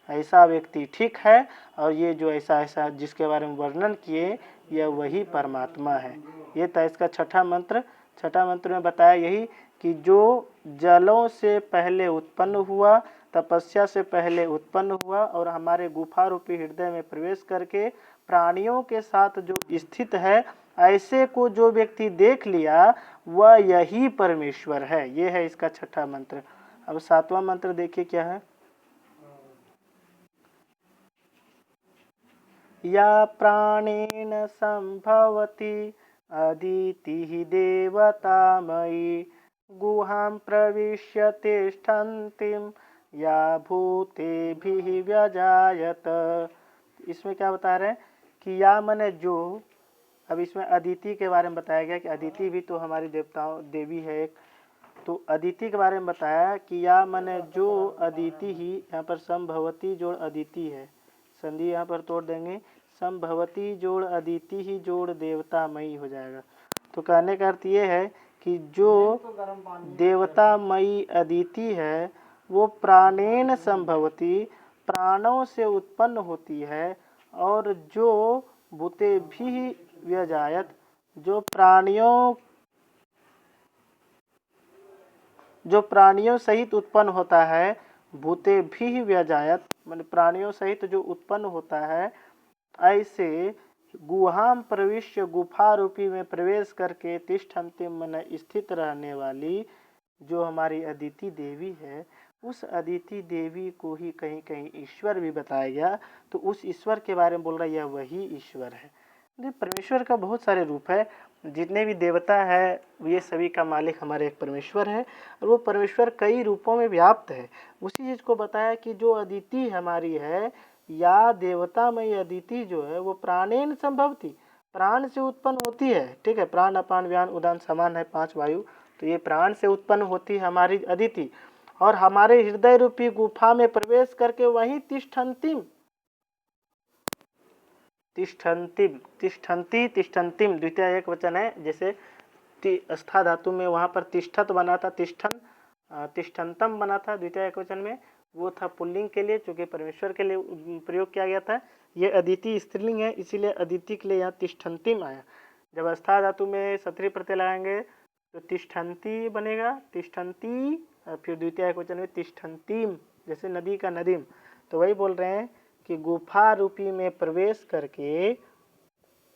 ऐसा व्यक्ति ठीक है। और ये जो ऐसा ऐसा जिसके बारे में वर्णन किए यह वही परमात्मा है। ये था इसका छठा मंत्र। छठा मंत्र में बताया यही कि जो जलों से पहले उत्पन्न हुआ, तपस्या से पहले उत्पन्न हुआ और हमारे गुफा रूपी हृदय में प्रवेश करके प्राणियों के साथ जो स्थित है, ऐसे को जो व्यक्ति देख लिया वह यही परमेश्वर है। ये है इसका छठा मंत्र। अब सातवां मंत्र देखिए क्या है। या प्राणेन संभवति अदिति देवतामयी गुहां प्रविश्य तिष्ठन्तीं या भूतेभिः व्यजायत। इसमें क्या बता रहे हैं कि या मने जो, अब इसमें अदिति के बारे में बताया गया कि अदिति भी तो हमारी देवताओं देवी है एक, तो अदिति के बारे में बताया कि या मने जो अदिति ही, यहाँ पर संभवती जोड़ अदिति है, संधि यहाँ पर तोड़ देंगे, संभवती जोड़ अदिति ही जोड़ देवतामयी हो जाएगा। तो कहने का अर्थ ये है कि जो देवतामयी अदिति है वो प्राणेन संभवती, प्राणों से उत्पन्न होती है, और जो भूते भी व्यजायत, जो प्राणियों सहित उत्पन्न होता है, भूते भी व्यजायत माने प्राणियों सहित जो उत्पन्न होता है, ऐसे गुहां प्रविश्य गुफा रूपी में प्रवेश करके तिष्ठन्ति मन स्थित रहने वाली जो हमारी अदिति देवी है, उस अदिति देवी को ही कहीं कहीं ईश्वर भी बताया गया। तो उस ईश्वर के बारे में बोल रहा है यह वही ईश्वर है। परमेश्वर का बहुत सारे रूप है, जितने भी देवता है ये सभी का मालिक हमारे एक परमेश्वर है, और वो परमेश्वर कई रूपों में व्याप्त है। उसी चीज़ को बताया कि जो अदिति हमारी है, या देवतामयी अदिति जो है वो प्राणेन संभवती, प्राण से उत्पन्न होती है। ठीक है, प्राण अपान व्यान उदान समान है 5 वायु, तो ये प्राण से उत्पन्न होती है हमारी अदिति, और हमारे हृदय रूपी गुफा में प्रवेश करके वहीं तिष्ठन्तिम, तिष्ठन्तिम तिष्ठन्ति तिष्ठन्तिम द्वितीय एक वचन है, जैसे स्था धातु में वहाँ पर तिष्ठत बना था, तिष्ठन तिष्ठन्तम बना था द्वितीय एक वचन में, वो था पुल्लिंग के लिए, चूँकि परमेश्वर के लिए प्रयोग किया गया था। ये अदिति स्त्रीलिंग है, इसीलिए अदिति के लिए यहाँ तिष्ठन्तिम आया। जब स्था धातु में सत्री प्रत्यय लगाएंगे तो तिष्ठन्ति बनेगा, तिष्ठन्ति, फिर द्वितीय एक वचन में तिष्ठन्तिम, जैसे नदी का नदीम। तो वही बोल रहे हैं कि गुफा रूपी में प्रवेश करके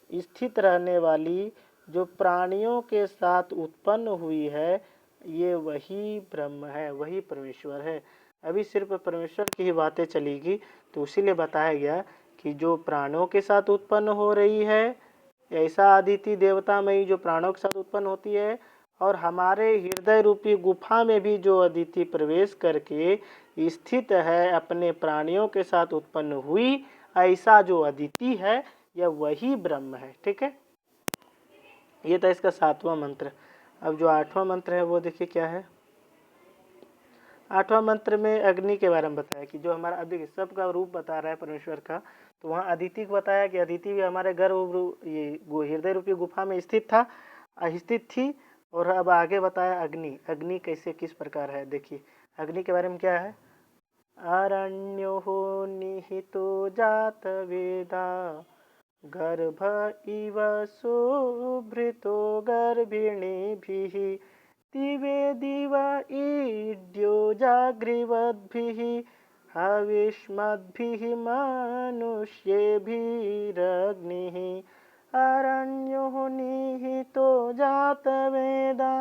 स्थित रहने वाली जो प्राणियों के साथ उत्पन्न हुई है, ये वही ब्रह्म है, वही परमेश्वर है। अभी सिर्फ परमेश्वर की ही बातें चलेगी, तो इसीलिए बताया गया कि जो प्राणों के साथ उत्पन्न हो रही है, ऐसा अदिति देवतामयी जो प्राणों के साथ उत्पन्न होती है, और हमारे हृदय रूपी गुफा में भी जो अदिति प्रवेश करके स्थित है, अपने प्राणियों के साथ उत्पन्न हुई, ऐसा जो अदिति है यह वही ब्रह्म है। ठीक है, ये था इसका सातवां मंत्र। अब जो आठवां मंत्र है वो देखिए क्या है। 8वां मंत्र में अग्नि के बारे में बताया कि जो हमारा देखिए सबका रूप बता रहा है परमेश्वर का। तो वहाँ अदिति को बताया कि अदिति भी हमारे ये हृदय रूपी गुफा में स्थित थी। और अब आगे बताया अग्नि। अग्नि कैसे किस प्रकार है देखिए। अग्नि के बारे में क्या है। अरण्यो निहितो जात वेदा गर्भ इव सुभृतो गर्भिणीभिः दिवे दिव ईड्यो जागृवद्भिः हविष्मद्भिः मनुष्येभिरग्निः अरण्यो निहितो जातवेदा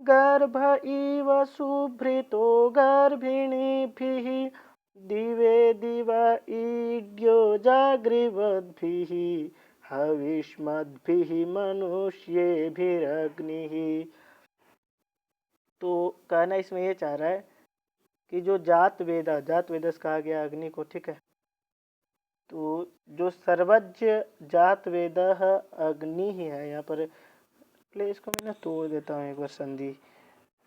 गर्भ इव सुभृतो गर्भिणीभिः दिवे दिव ईड्यो जागृवद्भिः हविष्मद्भिः मनुष्येभिरग्निः। तो कहना इसमें ये चाह रहा है कि जो जात वेदस कहा गया अग्नि को, ठीक है। तो जो सर्वज्ञ जात वेद अग्नि ही है। यहाँ पर पहले इसको मैं तोड़ देता हूँ एक बार संधि।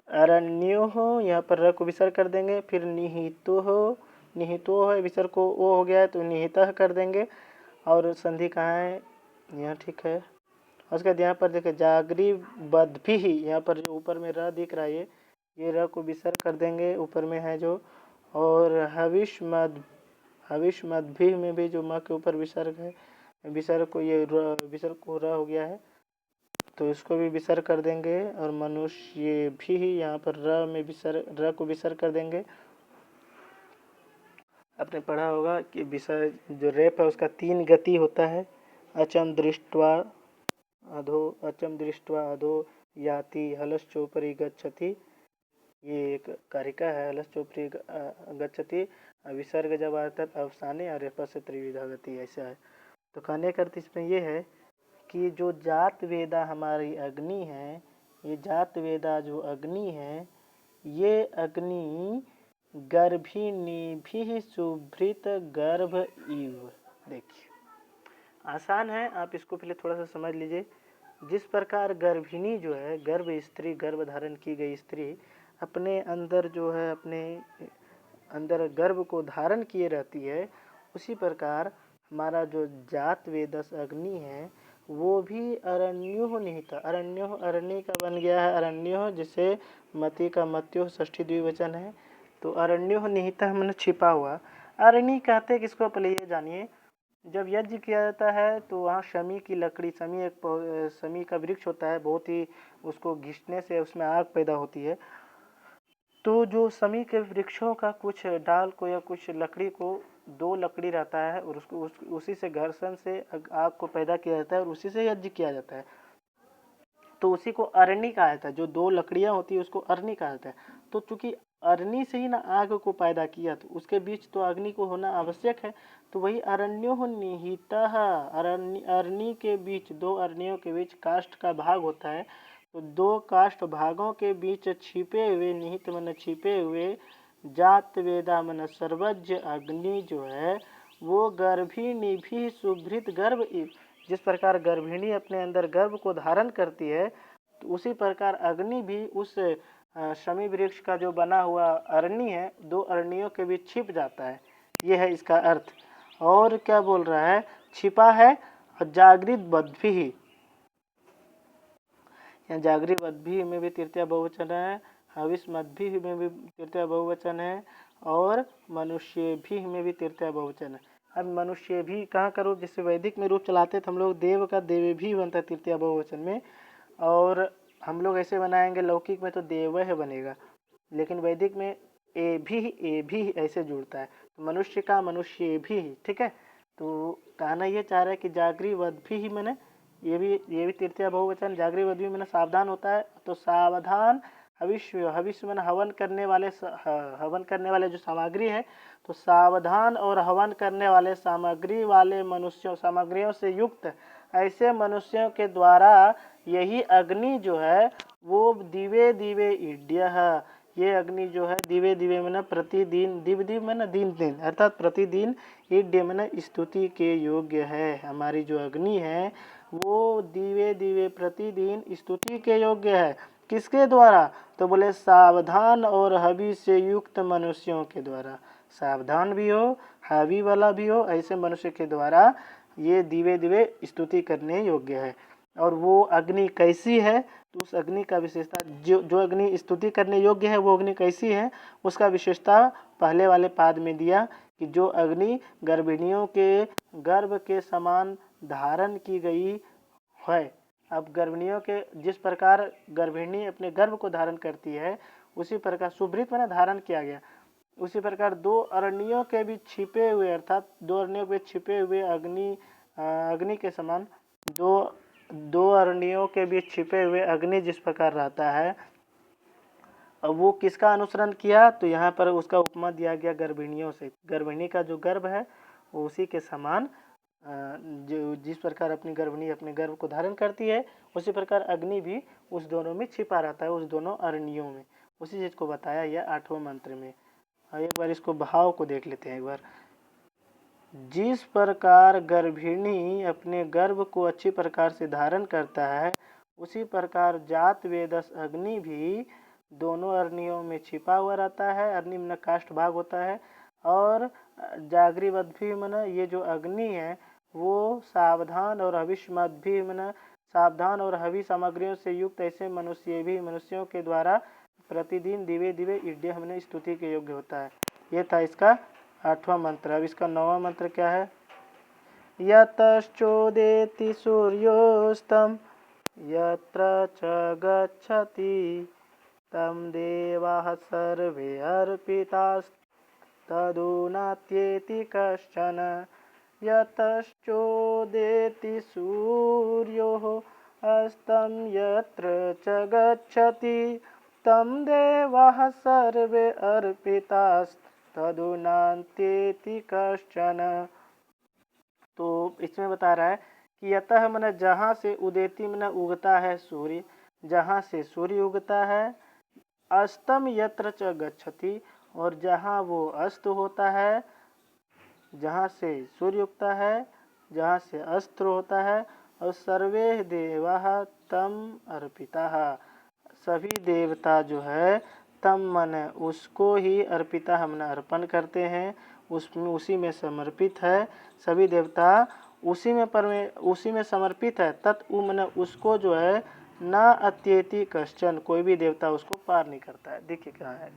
अरण्यो हो, यहाँ पर र को विसर्ग कर देंगे। फिर निहितो हो, निहितो है विसर्ग को ओ हो गया है तो निहितः कर देंगे। और संधि कहाँ है यहाँ, ठीक है। उसके बाद यहाँ पर देखिए जागरी बद्भी ही, यहाँ पर जो ऊपर में र दिख रहा है ये र को विसर्ग कर देंगे ऊपर में है जो। और हविष मद्भी में भी जो म के ऊपर विसर्ग है, विसर्ग को ये विसर्ग को र हो गया है तो इसको भी विसर्ग कर देंगे। और मनुष्य भी यहाँ पर र में र को विसर्ग कर देंगे। आपने पढ़ा होगा कि विसर्ग जो रेप है उसका 3 गति होता है। अचम दृष्ट्वा अधो याति हलश्चोपरि गच्छति, ये एक कारिका है। हलश्चोपरि गच्छति विसर्ग जब आता है अवसाने और रेप से त्रिविधा गति, ऐसा है। तो कहने का अर्थ इसमें ये है कि जो जात वेदा हमारी अग्नि है, ये जात वेदा जो अग्नि है ये अग्नि गर्भिणीभिः सुभृत गर्भ इव। देखिए आसान है, आप इसको पहले थोड़ा सा समझ लीजिए। जिस प्रकार गर्भिणी जो है गर्भ स्त्री, गर्भ धारण की गई स्त्री अपने अंदर जो है अपने अंदर गर्भ को धारण किए रहती है, उसी प्रकार हमारा जो जात वेदस अग्नि है वो भी अरण्यो निहित। अरण्यो अरण्य का बन गया है अरण्यो, जिसे मति का मत्यो षष्ठी द्विवचन है। तो अरण्यो निहित मैंने छिपा हुआ। अरण्य कहते किसको पहले ये जानिए। जब यज्ञ किया जाता है तो वहाँ शमी की लकड़ी, शमी का वृक्ष होता है, बहुत ही उसको घिसने से उसमें आग पैदा होती है। तो जो शमी के वृक्षों का कुछ डाल को या कुछ लकड़ी को 2 लकड़ी रहता है और उसको उसी से घर्षण से आग को पैदा किया जाता है और उसी से यज्ञ किया जाता है। तो उसी को अरणी कहा जाता है। जो 2 लकड़ियाँ होती है उसको अरणी कहा जाता है। तो चूंकि अरणी से ही ना आग को पैदा किया तो उसके बीच तो अग्नि को होना आवश्यक है। तो वही अरण्यो निहितः, अरणी के बीच 2 अरण्यों के बीच काष्ठ का भाग होता है। तो 2 काष्ठ भागों के बीच छिपे हुए, निहित मन छिपे हुए जात वेदा मन सर्वज्ञ अग्नि जो है वो गर्भिणी भी सुभृत गर्भ। जिस प्रकार गर्भिणी अपने अंदर गर्भ को धारण करती है तो उसी प्रकार अग्नि भी उस शमी वृक्ष का जो बना हुआ अरण्य है 2 अरण्यों के बीच छिप जाता है। यह है इसका अर्थ। और क्या बोल रहा है, छिपा है और जागृत बद्भी ही, यहाँ जागृत बद्भी में भी तृतीया बहुवचन है, हविष मद्भी में भी तृतीया बहुवचन है और मनुष्य भी में भी तृतीया बहुवचन है। अब मनुष्य भी कहाँ का रूप, जिससे वैदिक में रूप चलाते थे हम लोग, देव का देवे भी बनता है तृतीया बहुवचन में। और हम लोग ऐसे बनाएंगे, लौकिक में तो देवह बनेगा, लेकिन वैदिक में ए भी ऐसे जुड़ता है। तो मनुष्य का मनुष्य भी, ठीक है। तो कहना ये चाह रहा है कि जागृत वद्भी ही मैंने ये भी तृतीया बहुवचन। जागृत वद्भी मैंने सावधान होता है। तो सावधान हविष्य मैंने हवन करने वाले जो सामग्री है, तो सावधान और हवन करने वाले सामग्री वाले मनुष्यों, सामग्रियों से युक्त ऐसे मनुष्यों के द्वारा यही अग्नि जो है वो दिवे दिवे ईड्य, ये अग्नि जो है दिवे दिवे मैंने प्रतिदिन, दिव दिव मैंने दिन दिन अर्थात प्रतिदिन, ईड्य मैंने स्तुति के योग्य है। हमारी जो अग्नि है वो दिवे दिवे प्रतिदिन स्तुति के योग्य है। किसके द्वारा? तो बोले सावधान और हवि से युक्त मनुष्यों के द्वारा। सावधान भी हो, हवि वाला भी हो, ऐसे मनुष्य के द्वारा ये दिवे दिवे स्तुति करने योग्य है। और वो अग्नि कैसी है? तो उस अग्नि का विशेषता, जो अग्नि स्तुति करने योग्य है वो अग्नि कैसी है, उसका विशेषता पहले वाले पाद में दिया कि जो अग्नि गर्भिणियों के गर्भ के समान धारण की गई है। अब गर्भिणियों के जिस प्रकार गर्भिणी अपने गर्भ को धारण करती है, उसी प्रकार सुभृत में धारण किया गया, उसी प्रकार दो अरण्यों के भी छिपे हुए, अर्थात दो अरण्यों के छिपे हुए अग्नि के समान दो अरण्यों के बीच छिपे हुए अग्नि जिस प्रकार रहता है, अब वो किसका अनुसरण किया? तो यहाँ पर उसका उपमा दिया गया गर्भिणियों से। गर्भिणी का जो गर्भ है वो उसी के समान, जो जिस प्रकार अपनी गर्भिणी अपने गर्भ को धारण करती है, उसी प्रकार अग्नि भी उस दोनों में छिपा रहता है, उस दोनों अरण्यों में। उसी चीज को बताया यह 8वें मंत्र में। एक बार इसको भाव को देख लेते हैं एक बार। जिस प्रकार गर्भिणी अपने गर्भ को अच्छी प्रकार से धारण करता है, उसी प्रकार जात वेदस अग्नि भी दोनों अरण्यों में छिपा हुआ रहता है। अग्नि में काष्ठ भाग होता है, और जागृवद भी मन ये जो अग्नि है वो सावधान और हविष्मद भी मन सावधान और हवि सामग्रियों से युक्त ऐसे मनुष्यों के द्वारा प्रतिदिन दिवे दिवे ईड्य हमने स्तुति के योग्य होता है। ये था इसका 8वां मंत्र। अब इसका 9वां मंत्र क्या है? यतश्चोदेति सूर्योस्तम यत्र च गच्छति तम देवाः सर्वे अर्पितास्तदुनात्येति कश्चन। यतश्चोदेति सूर्योः अस्तं यत्र च गच्छति तम देवाः सर्वे अर्पितास्तदुनात्येति कश्चन। तो इसमें बता रहा है कि यतः मन जहाँ से, उदेति मन उगता है सूर्य, जहाँ से सूर्य उगता है, अस्तम यत्र च गच्छति और जहाँ वो अस्त होता है, जहाँ से सूर्य उगता है, जहाँ से अस्त होता है, और सर्वे देवाः तम अर्पिताः सभी देवता जो है तम मन उसको ही अर्पिता हमने अर्पण करते हैं, उसमें उसी में समर्पित है। सभी देवता उसी में समर्पित है। तत् मन उसको जो है न अत्येति कश्चन, कोई भी देवता उसको पार नहीं करता है। देखिए क्या है,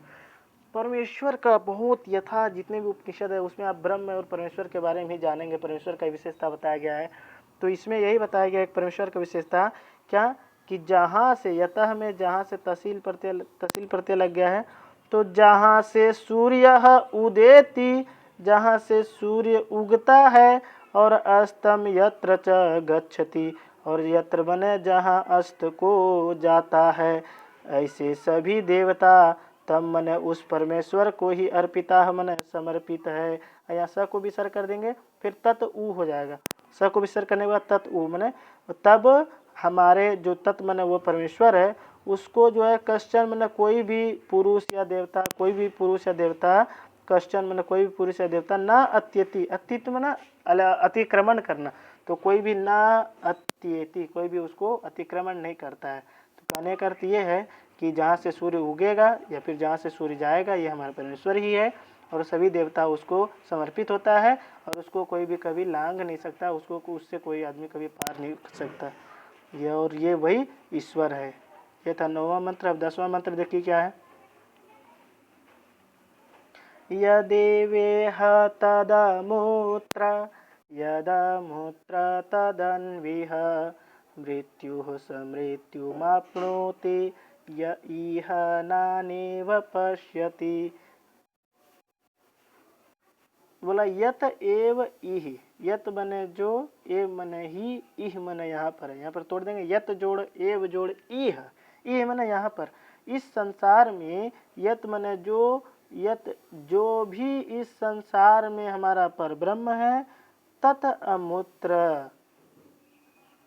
परमेश्वर का बहुत यथा जितने भी उपनिषद है उसमें आप ब्रह्म और परमेश्वर के बारे में ही जानेंगे। परमेश्वर का विशेषता बताया गया है, तो इसमें यही बताया गया है परमेश्वर का विशेषता क्या, कि जहाँ से यतः में जहाँ से तहसील प्रत्यय लग गया है, तो जहाँ से सूर्य उदेति, जहाँ से सूर्य उगता है, और अस्तम यत्र च गच्छति और यत्र बने जहाँ अस्त को जाता है, ऐसे सभी देवता तब मन उस परमेश्वर को ही अर्पिता मन समर्पित है। यहाँ स को विसर्ग कर देंगे, फिर तत् उ हो जाएगा। स को विसर्ग करने के बाद तत् उ मन, तब हमारे जो तत् मन वो परमेश्वर है, उसको जो है कश्चन मन कोई भी पुरुष या देवता, कोई भी पुरुष या देवता, कश्चन मन कोई भी पुरुष या देवता, ना अत्यति, अतित्व मन अतिक्रमण करना, तो कोई भी ना अत्येति, कोई भी उसको अतिक्रमण नहीं करता है। तो कहने का अर्थ ये है कि जहाँ से सूर्य उगेगा या फिर जहाँ से सूर्य जाएगा ये हमारा परमेश्वर ही है, और सभी देवता उसको समर्पित होता है, और उसको कोई भी कभी लांघ नहीं सकता, उससे कोई आदमी कभी पार नहीं कर सकता। ये और ये वही ईश्वर है। ये था 9वां मंत्र। अब 10वां मंत्र देखिए क्या है। यदेवेह तदमूत्र तदन्विह मृत्युः समृत्युमाप्नोति य इह नानेव पश्यति। बोला यत एव इह, यत बने जो, एव मने ही, इह मने यहाँ पर है, यहाँ पर तोड़ देंगे, यत जोड़ एव जोड़ इह, इह मने यहाँ पर, इस संसार में, यत मने जो, यत जो भी इस संसार में हमारा पर ब्रह्म है, तत् अमूत्र,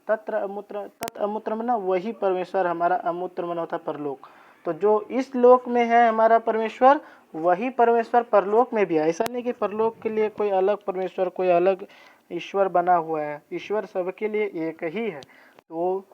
तत्र अमूत्र, तत् अमूत्र मना वही परमेश्वर हमारा, अमूत्र मना होता परलोक। तो जो इस लोक में है हमारा परमेश्वर, वही परमेश्वर परलोक में भी है। ऐसा नहीं कि परलोक के लिए कोई अलग परमेश्वर, कोई अलग ईश्वर बना हुआ है, ईश्वर सबके लिए एक ही है। तो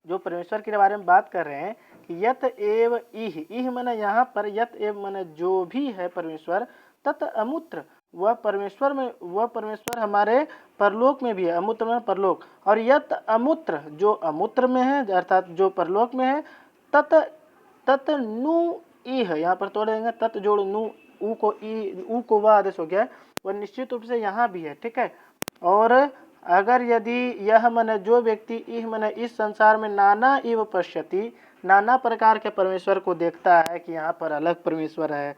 जो परमेश्वर के बारे में बात कर रहे हैं कि यत एव इह माने यहाँ पर यत एव माने जो भी है परमेश्वर, तत् अमूत्र वह परमेश्वर हमारे परलोक में भी है। अमूत्र में परलोक, और यत अमूत्र जो अमूत्र में है अर्थात जो परलोक में है, तत् तत् नु इह, यहाँ पर तोड़ देंगे तत् जोड़ नु, ऊ को वह आदेश हो गया है, वह निश्चित रूप से यहाँ भी है। ठीक है। और अगर यदि यह मन जो व्यक्ति इह मन इस संसार में नाना इव पश्यति, नाना प्रकार के परमेश्वर को देखता है कि यहाँ पर अलग परमेश्वर है,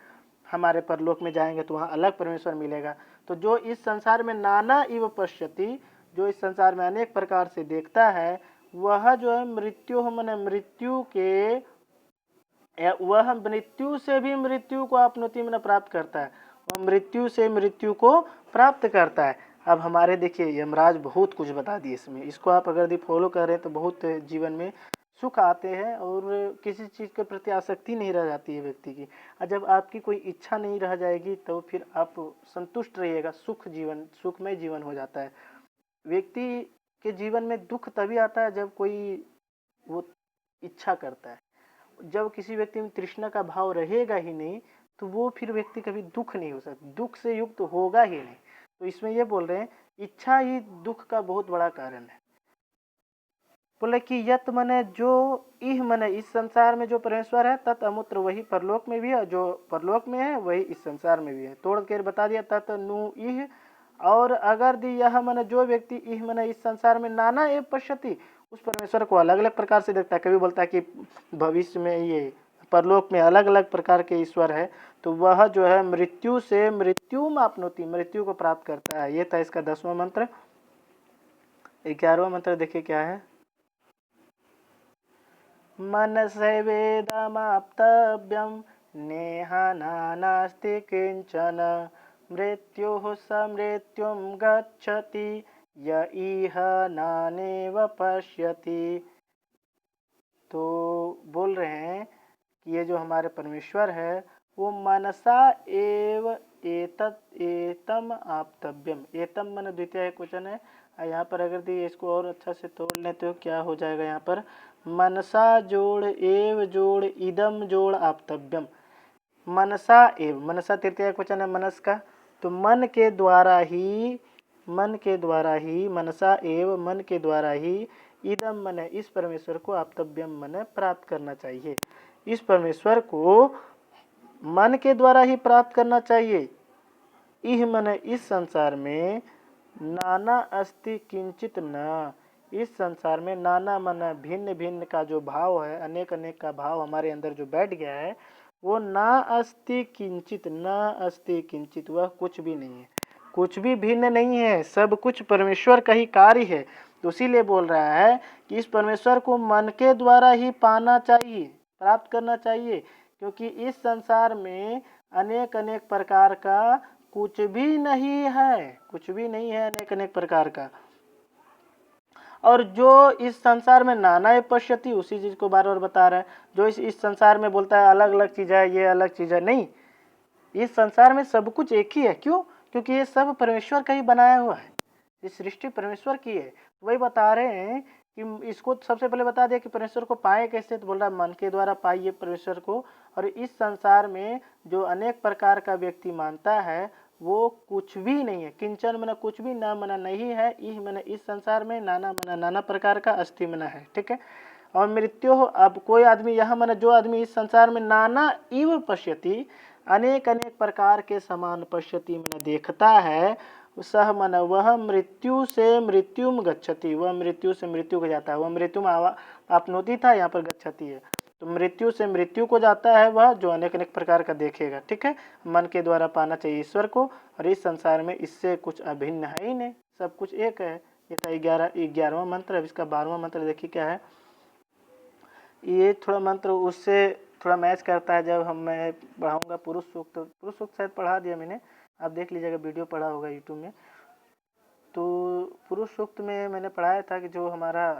हमारे परलोक में जाएंगे तो वहाँ अलग परमेश्वर मिलेगा, तो जो इस संसार में नाना इव पश्यति, जो इस संसार में अनेक प्रकार से देखता है, वह जो है मृत्यु मन मृत्यु के, वह मृत्यु से भी मृत्यु को आपनोति में प्राप्त करता है, वह मृत्यु से मृत्यु को प्राप्त करता है। अब हमारे देखिए यमराज बहुत कुछ बता दिए इसमें, इसको आप अगर फॉलो कर रहे हैं तो बहुत जीवन में सुख आते हैं और किसी चीज़ के प्रति आसक्ति नहीं रह जाती है व्यक्ति की। और जब आपकी कोई इच्छा नहीं रह जाएगी तो फिर आप संतुष्ट रहिएगा, सुखमय जीवन हो जाता है। व्यक्ति के जीवन में दुख तभी आता है जब कोई वो इच्छा करता है। जब किसी व्यक्ति में तृष्णा का भाव रहेगा ही नहीं तो वो फिर व्यक्ति कभी दुख नहीं हो सकता, दुख से युक्त होगा ही नहीं। तो इसमें ये बोल रहे हैं इच्छा ही दुख का बहुत बड़ा कारण है। बोले कि यत मने जो इह मने इस संसार में जो परमेश्वर है, तत् अमूत्र वही परलोक में भी है, जो परलोक में है वही इस संसार में भी है। तोड़ कर बता दिया तत् नु इह। और अगर दी यह मने जो व्यक्ति इह मने इस संसार में नाना एव पश्यति, उस परमेश्वर को अलग अलग प्रकार से देखता है। कभी बोलता है कि भविष्य में ये परलोक में अलग अलग प्रकार के ईश्वर है, तो वह जो है मृत्यु से मृत्यु आपनोति, मृत्यु को प्राप्त करता है। ये था इसका 10वां मंत्र। 11वां मंत्र देखिए क्या है। मनसैवेदमाप्तव्यं नेहा नास्ति किंचन, मृत्युः समृत्युं गच्छति य इह नानेव पश्यति। तो बोल रहे हैं कि ये जो हमारे परमेश्वर है वो मनसा एव एतम आप्तव्यम, एतम मन द्वितीय एकवचन है। यहाँ पर अगर दी इसको और अच्छा से तोड़ लें तो क्या हो जाएगा, यहाँ पर मनसा जोड़ एव जोड़ इदम जोड़ आप्तव्यम। मनसा एव, मनसा तृतीय एकवचन है मनस का, तो मन के द्वारा ही मनसा एव मन के द्वारा ही इदम मन इस परमेश्वर को आप्तव्यम मन प्राप्त करना चाहिए। इस परमेश्वर को मन के द्वारा ही प्राप्त करना चाहिए। इह मन इस संसार में नाना अस्ति किंचित न, इस संसार में नाना मन भिन्न भिन्न का जो भाव है, अनेक अनेक का भाव हमारे अंदर जो बैठ गया है, वो ना अस्ति किंचित, न अस्ति किंचित, वह कुछ भी नहीं है, कुछ भी भिन्न नहीं है, सब कुछ परमेश्वर का ही कार्य है। तो इसीलिए बोल रहा है कि इस परमेश्वर को मन के द्वारा ही पाना चाहिए, प्राप्त करना चाहिए, क्योंकि इस संसार में अनेक अनेक प्रकार का कुछ भी नहीं है, कुछ भी नहीं है अनेक अनेक प्रकार का। और जो इस संसार में नाना पश्यति, उसी चीज को बार बार बता रहा है। जो इस संसार में बोलता है अलग अलग चीज है, ये अलग चीज है, नहीं, इस संसार में सब कुछ एक ही है। क्यों? क्योंकि ये सब परमेश्वर का ही बनाया हुआ है, ये सृष्टि परमेश्वर की है। वही बता रहे हैं कि इसको सबसे पहले बता दिया कि परमेश्वर को पाए कैसे, तो बोल रहा मन के द्वारा पाइए परमेश्वर को। और इस संसार में जो अनेक प्रकार का व्यक्ति मानता है वो कुछ भी नहीं है, किंचन मना कुछ भी, ना मना नहीं है, इह मना इस संसार में, नाना मना नाना प्रकार का, अस्ति मना है। ठीक है। और मृत्यु हो, अब कोई आदमी यह मना जो आदमी इस संसार में नाना इव पश्यति, अनेक अनेक प्रकार के समान पश्यति मना देखता है, सह मन वह मृत्यु से मृत्युम गच्छति, वह मृत्यु से मृत्यु को जाता है। वह मृत्यु आपनोति था, यहाँ पर गच्छति है, तो मृत्यु से मृत्यु को जाता है वह जो अनेक अनेक प्रकार का देखेगा। ठीक है। मन के द्वारा पाना चाहिए ईश्वर को, और इस संसार में इससे कुछ अभिन्न है ही नहीं, सब कुछ एक है। ये था 11वां मंत्र। अब इसका 12वां मंत्र देखिए क्या है। ये थोड़ा मंत्र उससे थोड़ा मैच करता है। जब मैं पढ़ाऊँगा पुरुष सूक्त शायद पढ़ा दिया मैंने, आप देख लीजिएगा, वीडियो पढ़ा होगा यूट्यूब में। तो पुरुष सूक्त में मैंने पढ़ाया था कि जो हमारा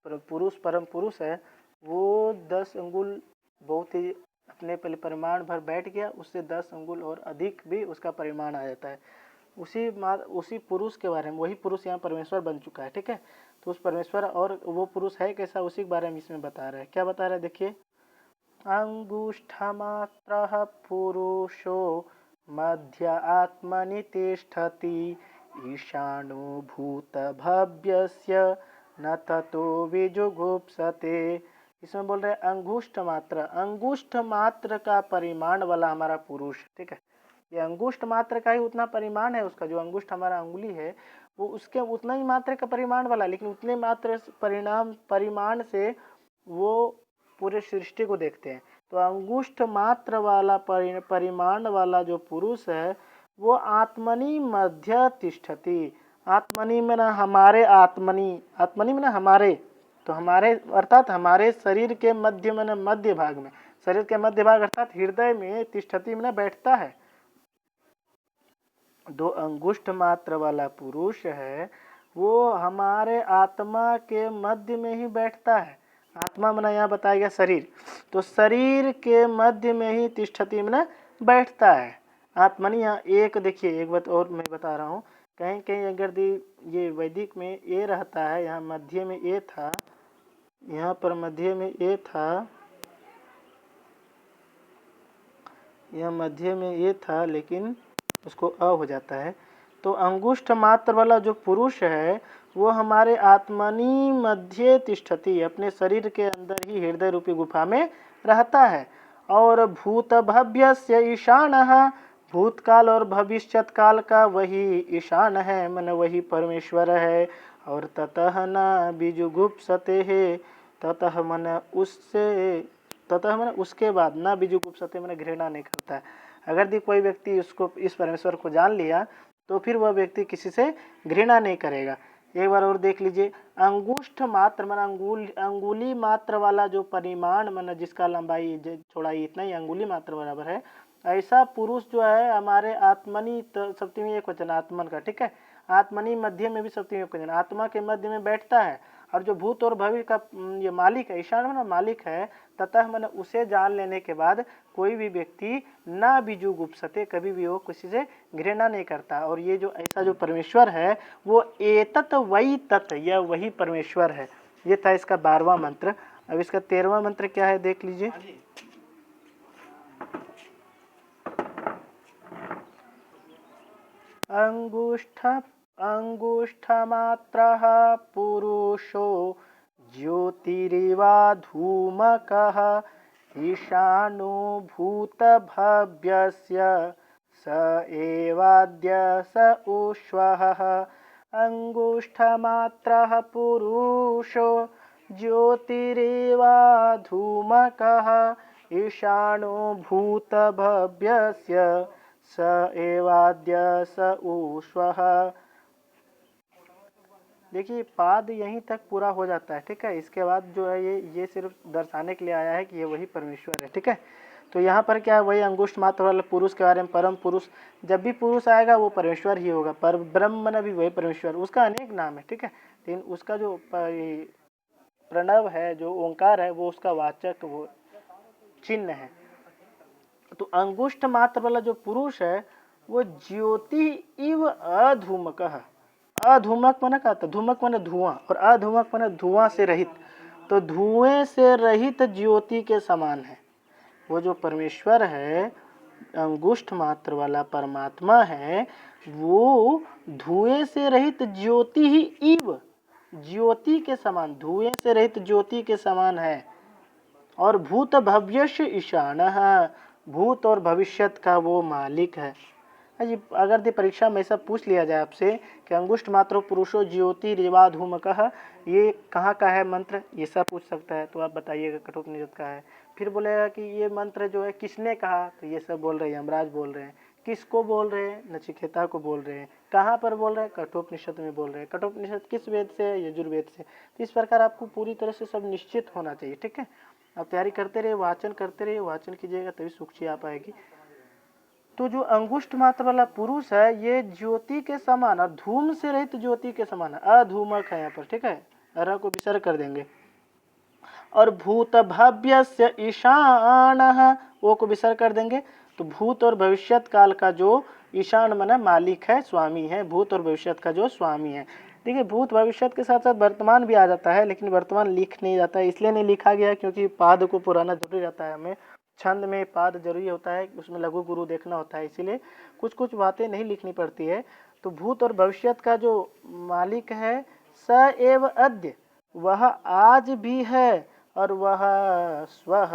पुरुष परम पुरुष है वो 10 अंगुल बहुत ही अपने परिमाण भर बैठ गया, उससे 10 अंगुल और अधिक भी उसका परिमाण आ जाता है। उसी पुरुष के बारे में, वही पुरुष यहाँ परमेश्वर बन चुका है। ठीक है। तो उस परमेश्वर और वो पुरुष है कैसा, उसी के बारे में इसमें बता रहे हैं। क्या बता रहे हैं देखिए, अंगुष्ठमात्रः पुरुषो मध्य आत्मनि तिष्ठति ईशानो भूतभव्यस्य न ततो विजुगुप्सते। इसमें बोल रहे अंगुष्ठ मात्र का परिमाण वाला हमारा पुरुष, ठीक है। ये अंगुष्ठ मात्र का ही उतना परिमाण है उसका, जो अंगुष्ठ हमारा अंगुली है वो उसके उतना ही मात्र का परिमाण वाला, लेकिन उतने मात्र परिमाण से वो पूरे सृष्टि को देखते हैं। तो अंगुष्ठ मात्र वाला परिमाण वाला जो पुरुष है वो आत्मनि मध्य तिष्ठति। आत्मनि में ना हमारे, आत्मनि में ना हमारे, तो हमारे अर्थात हमारे शरीर के मध्य में ना मध्य भाग में, शरीर के मध्य भाग अर्थात हृदय में तिष्ठति में ना बैठता है। दो अंगुष्ठ मात्र वाला पुरुष है वो हमारे आत्मा के मध्य में ही बैठता है। आत्मा मना यहाँ बताया गया शरीर, तो शरीर के मध्य में ही तिष्ठति में बैठता है। आत्मनि यहाँ एक, देखिए एक बात और मैं बता रहा हूँ, कहीं कहीं अगर ये वैदिक में ए रहता है, यहाँ मध्य में ए था, यहाँ पर मध्य में ए था, यहाँ मध्य में ए था, लेकिन उसको अ हो जाता है। तो अंगुष्ठ मात्र वाला जो पुरुष है वो हमारे आत्मनि मध्य तिष्ठति, अपने शरीर के अंदर ही हृदय रूपी गुफा में रहता है। और भूत भव्य से ईशानः, भूतकाल और भविष्यत काल का वही ईशान है, मन वही परमेश्वर है। और ततः न बीजुगुप्सते है, ततः मन उसके बाद ना बीजुगुप्सते मन घृणा नहीं करता है। अगर कोई व्यक्ति उसको, इस परमेश्वर को जान लिया, तो फिर वह व्यक्ति किसी से घृणा नहीं करेगा। एक बार और देख लीजिए, अंगुष्ठ मात्र मन अंगुली मात्र वाला जो परिमाण मन जिसका लंबाई चौड़ाई इतना ही अंगुली मात्र बराबर है, ऐसा पुरुष जो है हमारे आत्मनि, सप्तमी एक वचन आत्मन का, ठीक है। आत्मनि मध्य में भी सप्तमी एक वचन, आत्मा के मध्य में बैठता है। और जो भूत और भविष्य का ये मालिक है, ईशान मन मालिक है, ततः मन उसे जान लेने के बाद कोई भी व्यक्ति ना बीजुगुप्सते, कभी भी वो किसी से घृणा नहीं करता। और ये जो ऐसा जो परमेश्वर है वो एतत् वही तत्, यह वही परमेश्वर है। ये था इसका 12वां मंत्र। अब इसका 13वां मंत्र क्या है देख लीजिए। अंगुष्ठमात्रः पुरुषो ज्योतिरिवा धूमकः ईशानो भूतभव्यस्य स एवाद्य स उष्वः। अंगुष्ठमात्रः पुरुषो ज्योतिरिवा धूमकः ईशानो भूतभव्यस्य स एवाद्य स उष्वः। देखिए पाद यहीं तक पूरा हो जाता है, ठीक है। इसके बाद जो है ये सिर्फ दर्शाने के लिए आया है कि ये वही परमेश्वर है, ठीक है। तो यहाँ पर क्या है, वही अंगुष्ठ मात्र वाले पुरुष के बारे में, परम पुरुष, जब भी पुरुष आएगा वो परमेश्वर ही होगा। पर ब्रह्म भी वही परमेश्वर, उसका अनेक नाम है, ठीक है। लेकिन उसका जो प्रणव है, जो ओंकार है, वो उसका वाचक, वो चिन्ह है। तो अंगुष्ठ मात्र वाला जो पुरुष है वो ज्योति इव अधूमकः, अधूमक माने का, धूमक माने धुआं, और अधूमक माने धुआं से रहित, तो धुएं से रहित ज्योति के समान है। वो जो परमेश्वर है, अंगुष्ठ मात्र वाला परमात्मा है, वो धुएं से रहित ज्योति ही इव, ज्योति के समान, धुएं से रहित ज्योति के समान है। और भूत भव्यस्य ईशानः, भूत और भविष्यत का वो मालिक है। जी अगर परीक्षा में ऐसा पूछ लिया जाए आपसे कि अंगुष्ठ मात्र पुरुषो ज्योति रिवा धूमकः, ये कहाँ का है मंत्र, ये सब पूछ सकता है, तो आप बताइएगा कठोपनिषद का है। फिर बोलेगा कि ये मंत्र जो है किसने कहा, तो ये सब बोल रहे हैं यमराज बोल रहे हैं। किसको बोल रहे हैं, नचिकेता को बोल रहे हैं। कहाँ पर बोल रहे हैं, कठोपनिषद में बोल रहे हैं। कठोपनिषद किस वेद से है, यजुर्वेद से। तो इस प्रकार आपको पूरी तरह से सब निश्चित होना चाहिए, ठीक है। आप तैयारी करते रहिए, वाचन करते रहिए, वाचन कीजिएगा तभी सूक्ष्म आ पाएगी। तो जो अंगुष्ठ मात्र वाला पुरुष है ये ज्योति के समान, और धूम से रहित ज्योति के समान है, अधूमक है यहाँ पर, ठीक है। अर को विसर्ग कर देंगे। और भूत भव्यस्य ईशानः, वो को विसर्ग कर देंगे। तो भूत और भविष्यत काल का जो ईशान माने मालिक है, स्वामी है, भूत और भविष्यत का जो स्वामी है। देखिए भूत भविष्य के साथ साथ वर्तमान भी आ जाता है, लेकिन वर्तमान लिख नहीं जाता है, इसलिए नहीं लिखा गया क्योंकि पाद को पुराना जरूरी रहता है। हमें छंद में पाद जरूरी होता है, उसमें लघु गुरु देखना होता है, इसीलिए कुछ कुछ बातें नहीं लिखनी पड़ती है। तो भूत और भविष्य का जो मालिक है स एव अद्य, वह आज भी है, और वह स्वह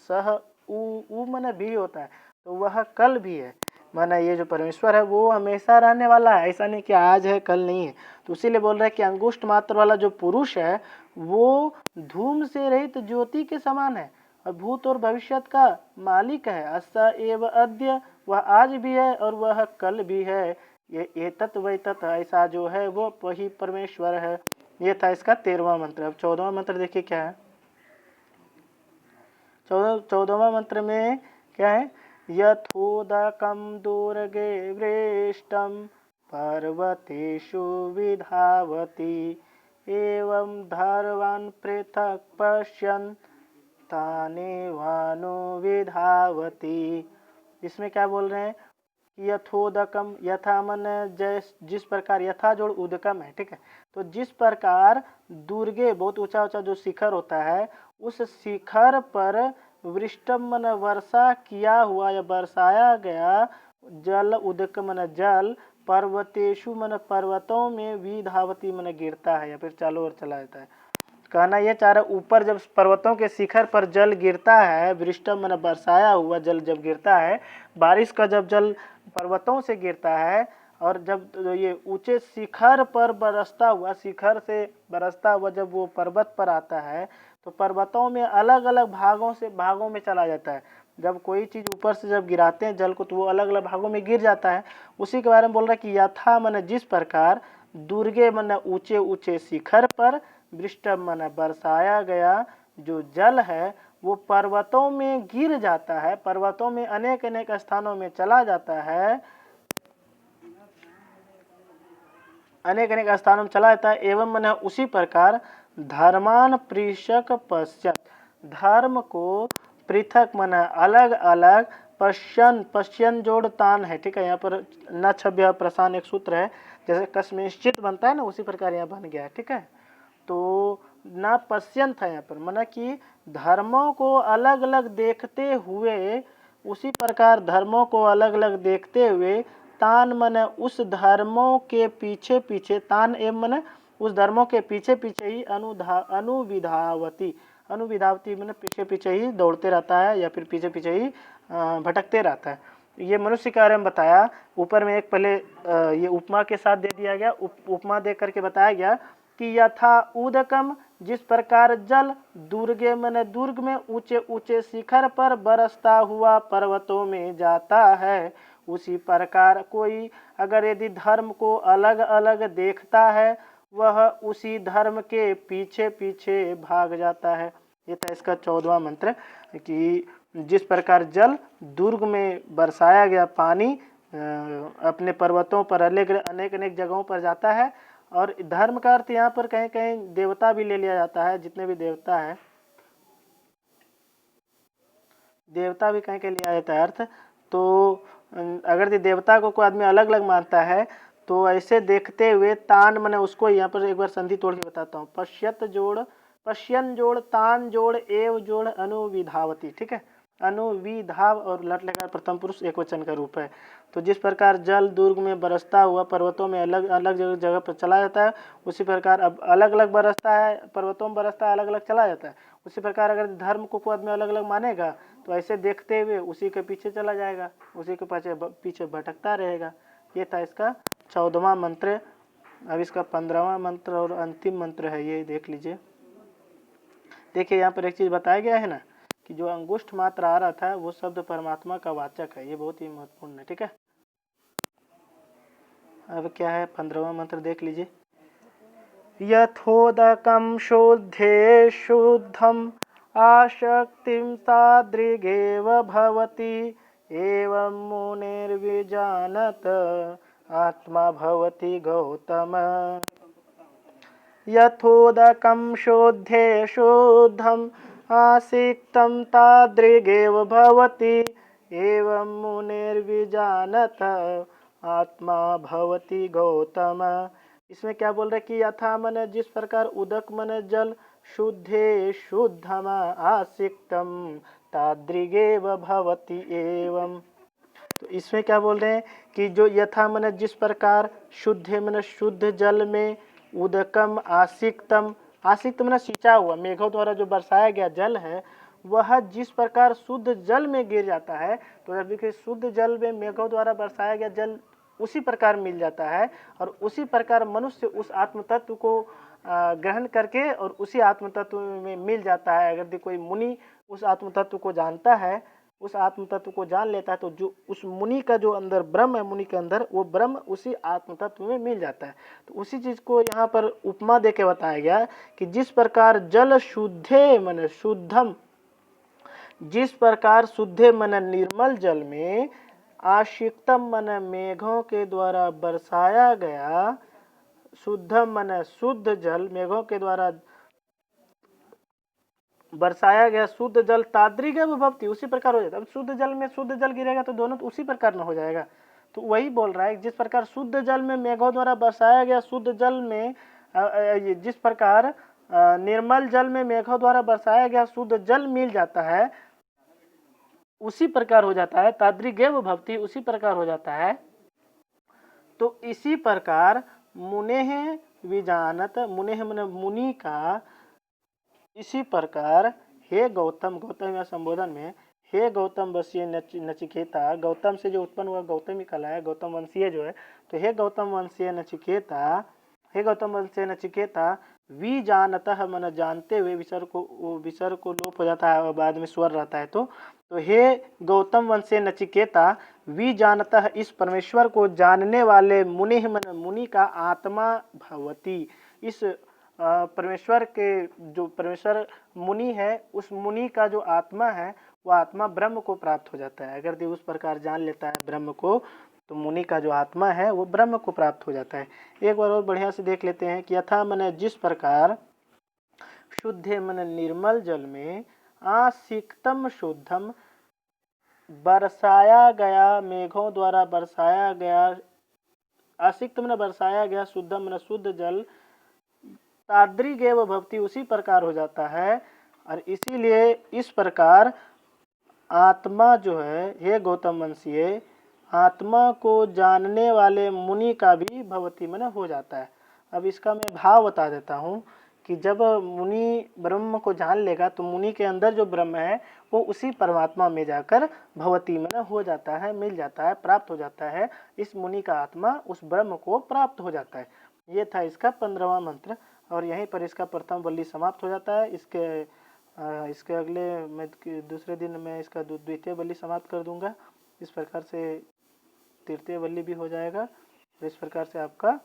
सह उ मन भी होता है, तो वह कल भी है। माना ये जो परमेश्वर है वो हमेशा रहने वाला है, ऐसा नहीं कि आज है कल नहीं है। तो इसीलिए बोल रहा है कि अंगुष्ठ मात्र वाला जो पुरुष है वो धूम से रहित ज्योति के समान है, और भूत और भविष्य का मालिक है। अस्य एव अद्य, वह आज भी है और वह कल भी है। ये तत्व वही तत्व, ऐसा जो है वो वही परमेश्वर है। ये था इसका 13वां मंत्र। अब 14वां मंत्र देखिए क्या है। 14वां मंत्र में क्या है, यथोदकं दुर्गे वृष्टं पर्वतेषु विधावति, एवं धर्वान् पृथक् पश्यन् तानेवानुविधावति। इसमें क्या बोल रहे हैं, यथोदकम, यथा मन जिस प्रकार, यथा जोड़ उदकम है, ठीक है। तो जिस प्रकार दुर्गे बहुत ऊंचा ऊंचा जो शिखर होता है, उस शिखर पर वृष्टम मन वर्षा किया हुआ या बरसाया गया जल, उदक मन जल, पर्वतेशु मन पर्वतों में, विधावती मन गिरता है या फिर चारों ओर चला जाता है। कहना ये चाह रहा, ऊपर जब पर्वतों के शिखर पर जल गिरता है, वृष्टम मन बरसाया हुआ जल जब गिरता है, बारिश का जब जल पर्वतों से गिरता है, और जब ये ऊंचे शिखर पर बरसता हुआ, शिखर से बरसता हुआ जब वो पर्वत पर आता है, तो पर्वतों में अलग अलग भागों में चला जाता है। जब कोई चीज ऊपर से जब गिराते हैं जल को, तो वो अलग अलग भागों में गिर जाता है। उसी के बारे में बोल रहा है कि यथा मन जिस प्रकार, दुर्गे मन ऊंचे ऊंचे शिखर पर, वृष्टम मन बरसाया गया जो जल है वो पर्वतों में गिर जाता है, पर्वतों में अनेक अनेक स्थानों में चला जाता है, अनेक अनेक स्थानों में चला जाता है। एवं मन उसी प्रकार धर्मान पृषक पश्यत, धर्म को पृथक मन अलग अलग, पश्यन, पश्यन जोड़ तान है, ठीक है। यहाँ पर न छभ्य प्रसान एक सूत्र है, जैसे कस्मिंश्चित बनता है ना, उसी प्रकार यहाँ बन गया है, ठीक है। तो ना पश्यन था यहाँ पर, माना कि धर्मों को अलग अलग देखते हुए, उसी प्रकार धर्मों को अलग अलग देखते हुए, तान मन उस धर्मों के पीछे पीछे, तान एवं मन उस धर्मों के पीछे पीछे ही, अनुविधावती, अनुविधावती मन पीछे पीछे ही दौड़ते रहता है या फिर पीछे पीछे ही भटकते रहता है। ये मनुष्य के बारे में बताया। ऊपर में एक पहले ये उपमा के साथ दे दिया गया, उपमा दे करके बताया गया कि यथा उदकम, जिस प्रकार जल दुर्गे मन दुर्ग में ऊंचे ऊंचे शिखर पर बरसता हुआ पर्वतों में जाता है, उसी प्रकार कोई अगर यदि धर्म को अलग अलग देखता है, वह उसी धर्म के पीछे पीछे भाग जाता है। ये था इसका 14वां मंत्र, कि जिस प्रकार जल दुर्ग में बरसाया गया पानी अपने पर्वतों पर अनेक अनेक जगहों पर जाता है, और धर्म का अर्थ यहाँ पर कहीं कहीं देवता भी ले लिया जाता है, जितने भी देवता है, देवता भी कहीं कहीं लिया जाता है अर्थ। तो अगर देवता को कोई आदमी अलग अलग मानता है, तो ऐसे देखते हुए तान, मैंने उसको यहाँ पर एक बार संधि तोड़ के बताता हूँ। पश्यत जोड़, पश्यन जोड़, तान जोड़, एव जोड़, अनुविधावती, ठीक है। अनुविधाव और लट लगा प्रथम पुरुष एक वचन का रूप है। तो जिस प्रकार जल दुर्ग में बरसता हुआ पर्वतों में अलग अलग जगह पर चला जाता है, उसी प्रकार अब अलग अलग बरसता है, पर्वतों में बरसता है, अलग अलग चला जाता है। उसी प्रकार अगर धर्म को कोई आदमी अलग अलग मानेगा, तो ऐसे देखते हुए उसी के पीछे चला जाएगा, उसी के पीछे भटकता रहेगा। ये था इसका 14वां मंत्र। अब इसका 15वां मंत्र और अंतिम मंत्र है, ये देख लीजिए। देखिए यहाँ पर एक चीज बताया गया है ना, कि जो अंगुष्ठ मात्र आ रहा था वो शब्द परमात्मा का वाचक है, ये बहुत ही महत्वपूर्ण है, ठीक है। अब क्या है 15वां मंत्र देख लीजिए। यथोदकं शुद्धे शुद्धम आशक्तिं तादृगेव भवति, एवं मुनिर्विजानत आत्मा भवति गौतम। यथोदकं शुद्धे शुद्धम आसिक्तं तादृगेव भवति, एवं मुनिर्विजानत आत्मा भवति गौतम। इसमें क्या बोल रहे कि यथा मन जिस प्रकार उदक मन जल शुद्धे शुद्धम आसिक्तम तादृगेव भवति एवं। तो इसमें क्या बोल रहे हैं कि जो यथा मन जिस प्रकार शुद्धे मन शुद्ध जल में उदकम आसिक्तम, आसिक्त मन सिंचा हुआ मेघों द्वारा जो बरसाया गया जल है वह जिस प्रकार शुद्ध जल में गिर जाता है, तो जब देखिए शुद्ध जल में मेघों द्वारा बरसाया गया जल उसी प्रकार मिल जाता है और उसी प्रकार मनुष्य उस आत्म तत्व को ग्रहण करके और उसी आत्म तत्व में मिल जाता है। अगर कोई मुनि उस आत्म तत्व को जानता है, उस आत्म तत्व को जान लेता है, तो जो उस मुनि का जो अंदर ब्रह्म है मुनि के अंदर, वो ब्रह्म उसी आत्म तत्व में मिल जाता है। तो उसी चीज को यहाँ पर उपमा देके बताया गया कि जिस प्रकार जल शुद्धे मन शुद्धम, जिस प्रकार शुद्धे मन निर्मल जल में आशिक्तम मन मेघों के द्वारा बरसाया गया, शुद्धम मन शुद्ध जल मेघों के द्वारा बरसाया गया शुद्ध जल तादृगेव भवति, उसी प्रकार हो जाता है। अब शुद्ध जल में शुद्ध जल गिरेगा तो दोनों तो उसी प्रकार न हो जाएगा। तो वही बोल रहा है जिस प्रकार शुद्ध जल में मेघों द्वारा बरसाया गया शुद्ध जल में जिस प्रकार निर्मल जल में मेघों द्वारा बरसाया गया शुद्ध जल मिल जाता है, उसी प्रकार हो जाता है। तादृगेव भवति, उसी प्रकार हो जाता है। तो इसी प्रकार मुनेः विजानत, मुनेः मन मुनि का, इसी प्रकार हे गौतम, गौतम या संबोधन में हे गौतम वंशीय नचिकेता, गौतम से जो उत्पन्न हुआ गौतम ही कहलाया, गौतम वंशीय जो है। तो हे गौतम वंशीय नचिकेता, हे गौतम वंशीय नचिकेता, विजानतः मन जानते हुए, विसर्ग को लोप हो जाता है और बाद में स्वर रहता है। तो हे गौतम वंशीय नचिकेता, विजानतः इस परमेश्वर को जानने वाले मुनि मन मुनि का आत्मा भवति, इस परमेश्वर के जो परमेश्वर मुनि है उस मुनि का जो आत्मा है वो आत्मा ब्रह्म को प्राप्त हो जाता है। अगर उस प्रकार जान लेता है ब्रह्म को तो मुनि का जो आत्मा है वो ब्रह्म को प्राप्त हो जाता है। एक बार और बढ़िया से देख लेते हैं कि यथा मन जिस प्रकार शुद्धे मन निर्मल जल में आसिक्तम शुद्धम बरसाया गया मेघों द्वारा बरसाया गया, आसिक्त मन बरसाया गया, शुद्धम मन शुद्ध जल तादृगेव भवति, उसी प्रकार हो जाता है। और इसीलिए इस प्रकार आत्मा जो है हे गौतम वंशीय, आत्मा को जानने वाले मुनि का भी भवति मन हो जाता है। अब इसका मैं भाव बता देता हूँ कि जब मुनि ब्रह्म को जान लेगा तो मुनि के अंदर जो ब्रह्म है वो उसी परमात्मा में जाकर भवति मन हो जाता है, मिल जाता है, प्राप्त हो जाता है। इस मुनि का आत्मा उस ब्रह्म को प्राप्त हो जाता है। ये था इसका 15वां मंत्र और यहीं पर इसका प्रथम वल्ली समाप्त हो जाता है। इसके अगले मैं दूसरे दिन मैं इसका द्वितीय वल्ली समाप्त कर दूंगा। इस प्रकार से तृतीय वल्ली भी हो जाएगा और इस प्रकार से आपका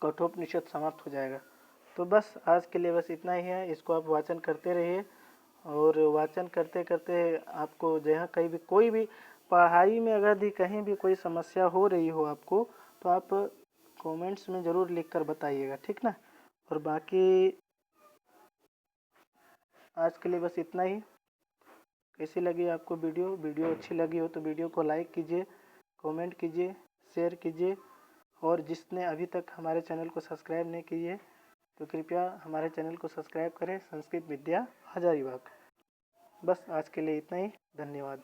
कठोपनिषद समाप्त हो जाएगा। तो बस आज के लिए बस इतना ही है। इसको आप वाचन करते रहिए और वाचन करते करते आपको जहाँ कहीं भी कोई भी पढ़ाई में अगर भी कहीं भी कोई समस्या हो रही हो आपको तो आप कमेंट्स में ज़रूर लिखकर बताइएगा, ठीक ना। और बाकी आज के लिए बस इतना ही। कैसी लगी आपको वीडियो अच्छी लगी हो तो वीडियो को लाइक कीजिए, कमेंट कीजिए, शेयर कीजिए और जिसने अभी तक हमारे चैनल को सब्सक्राइब नहीं किए तो कृपया हमारे चैनल को सब्सक्राइब करें, संस्कृत विद्या हजारीबाग। बस आज के लिए इतना ही, धन्यवाद।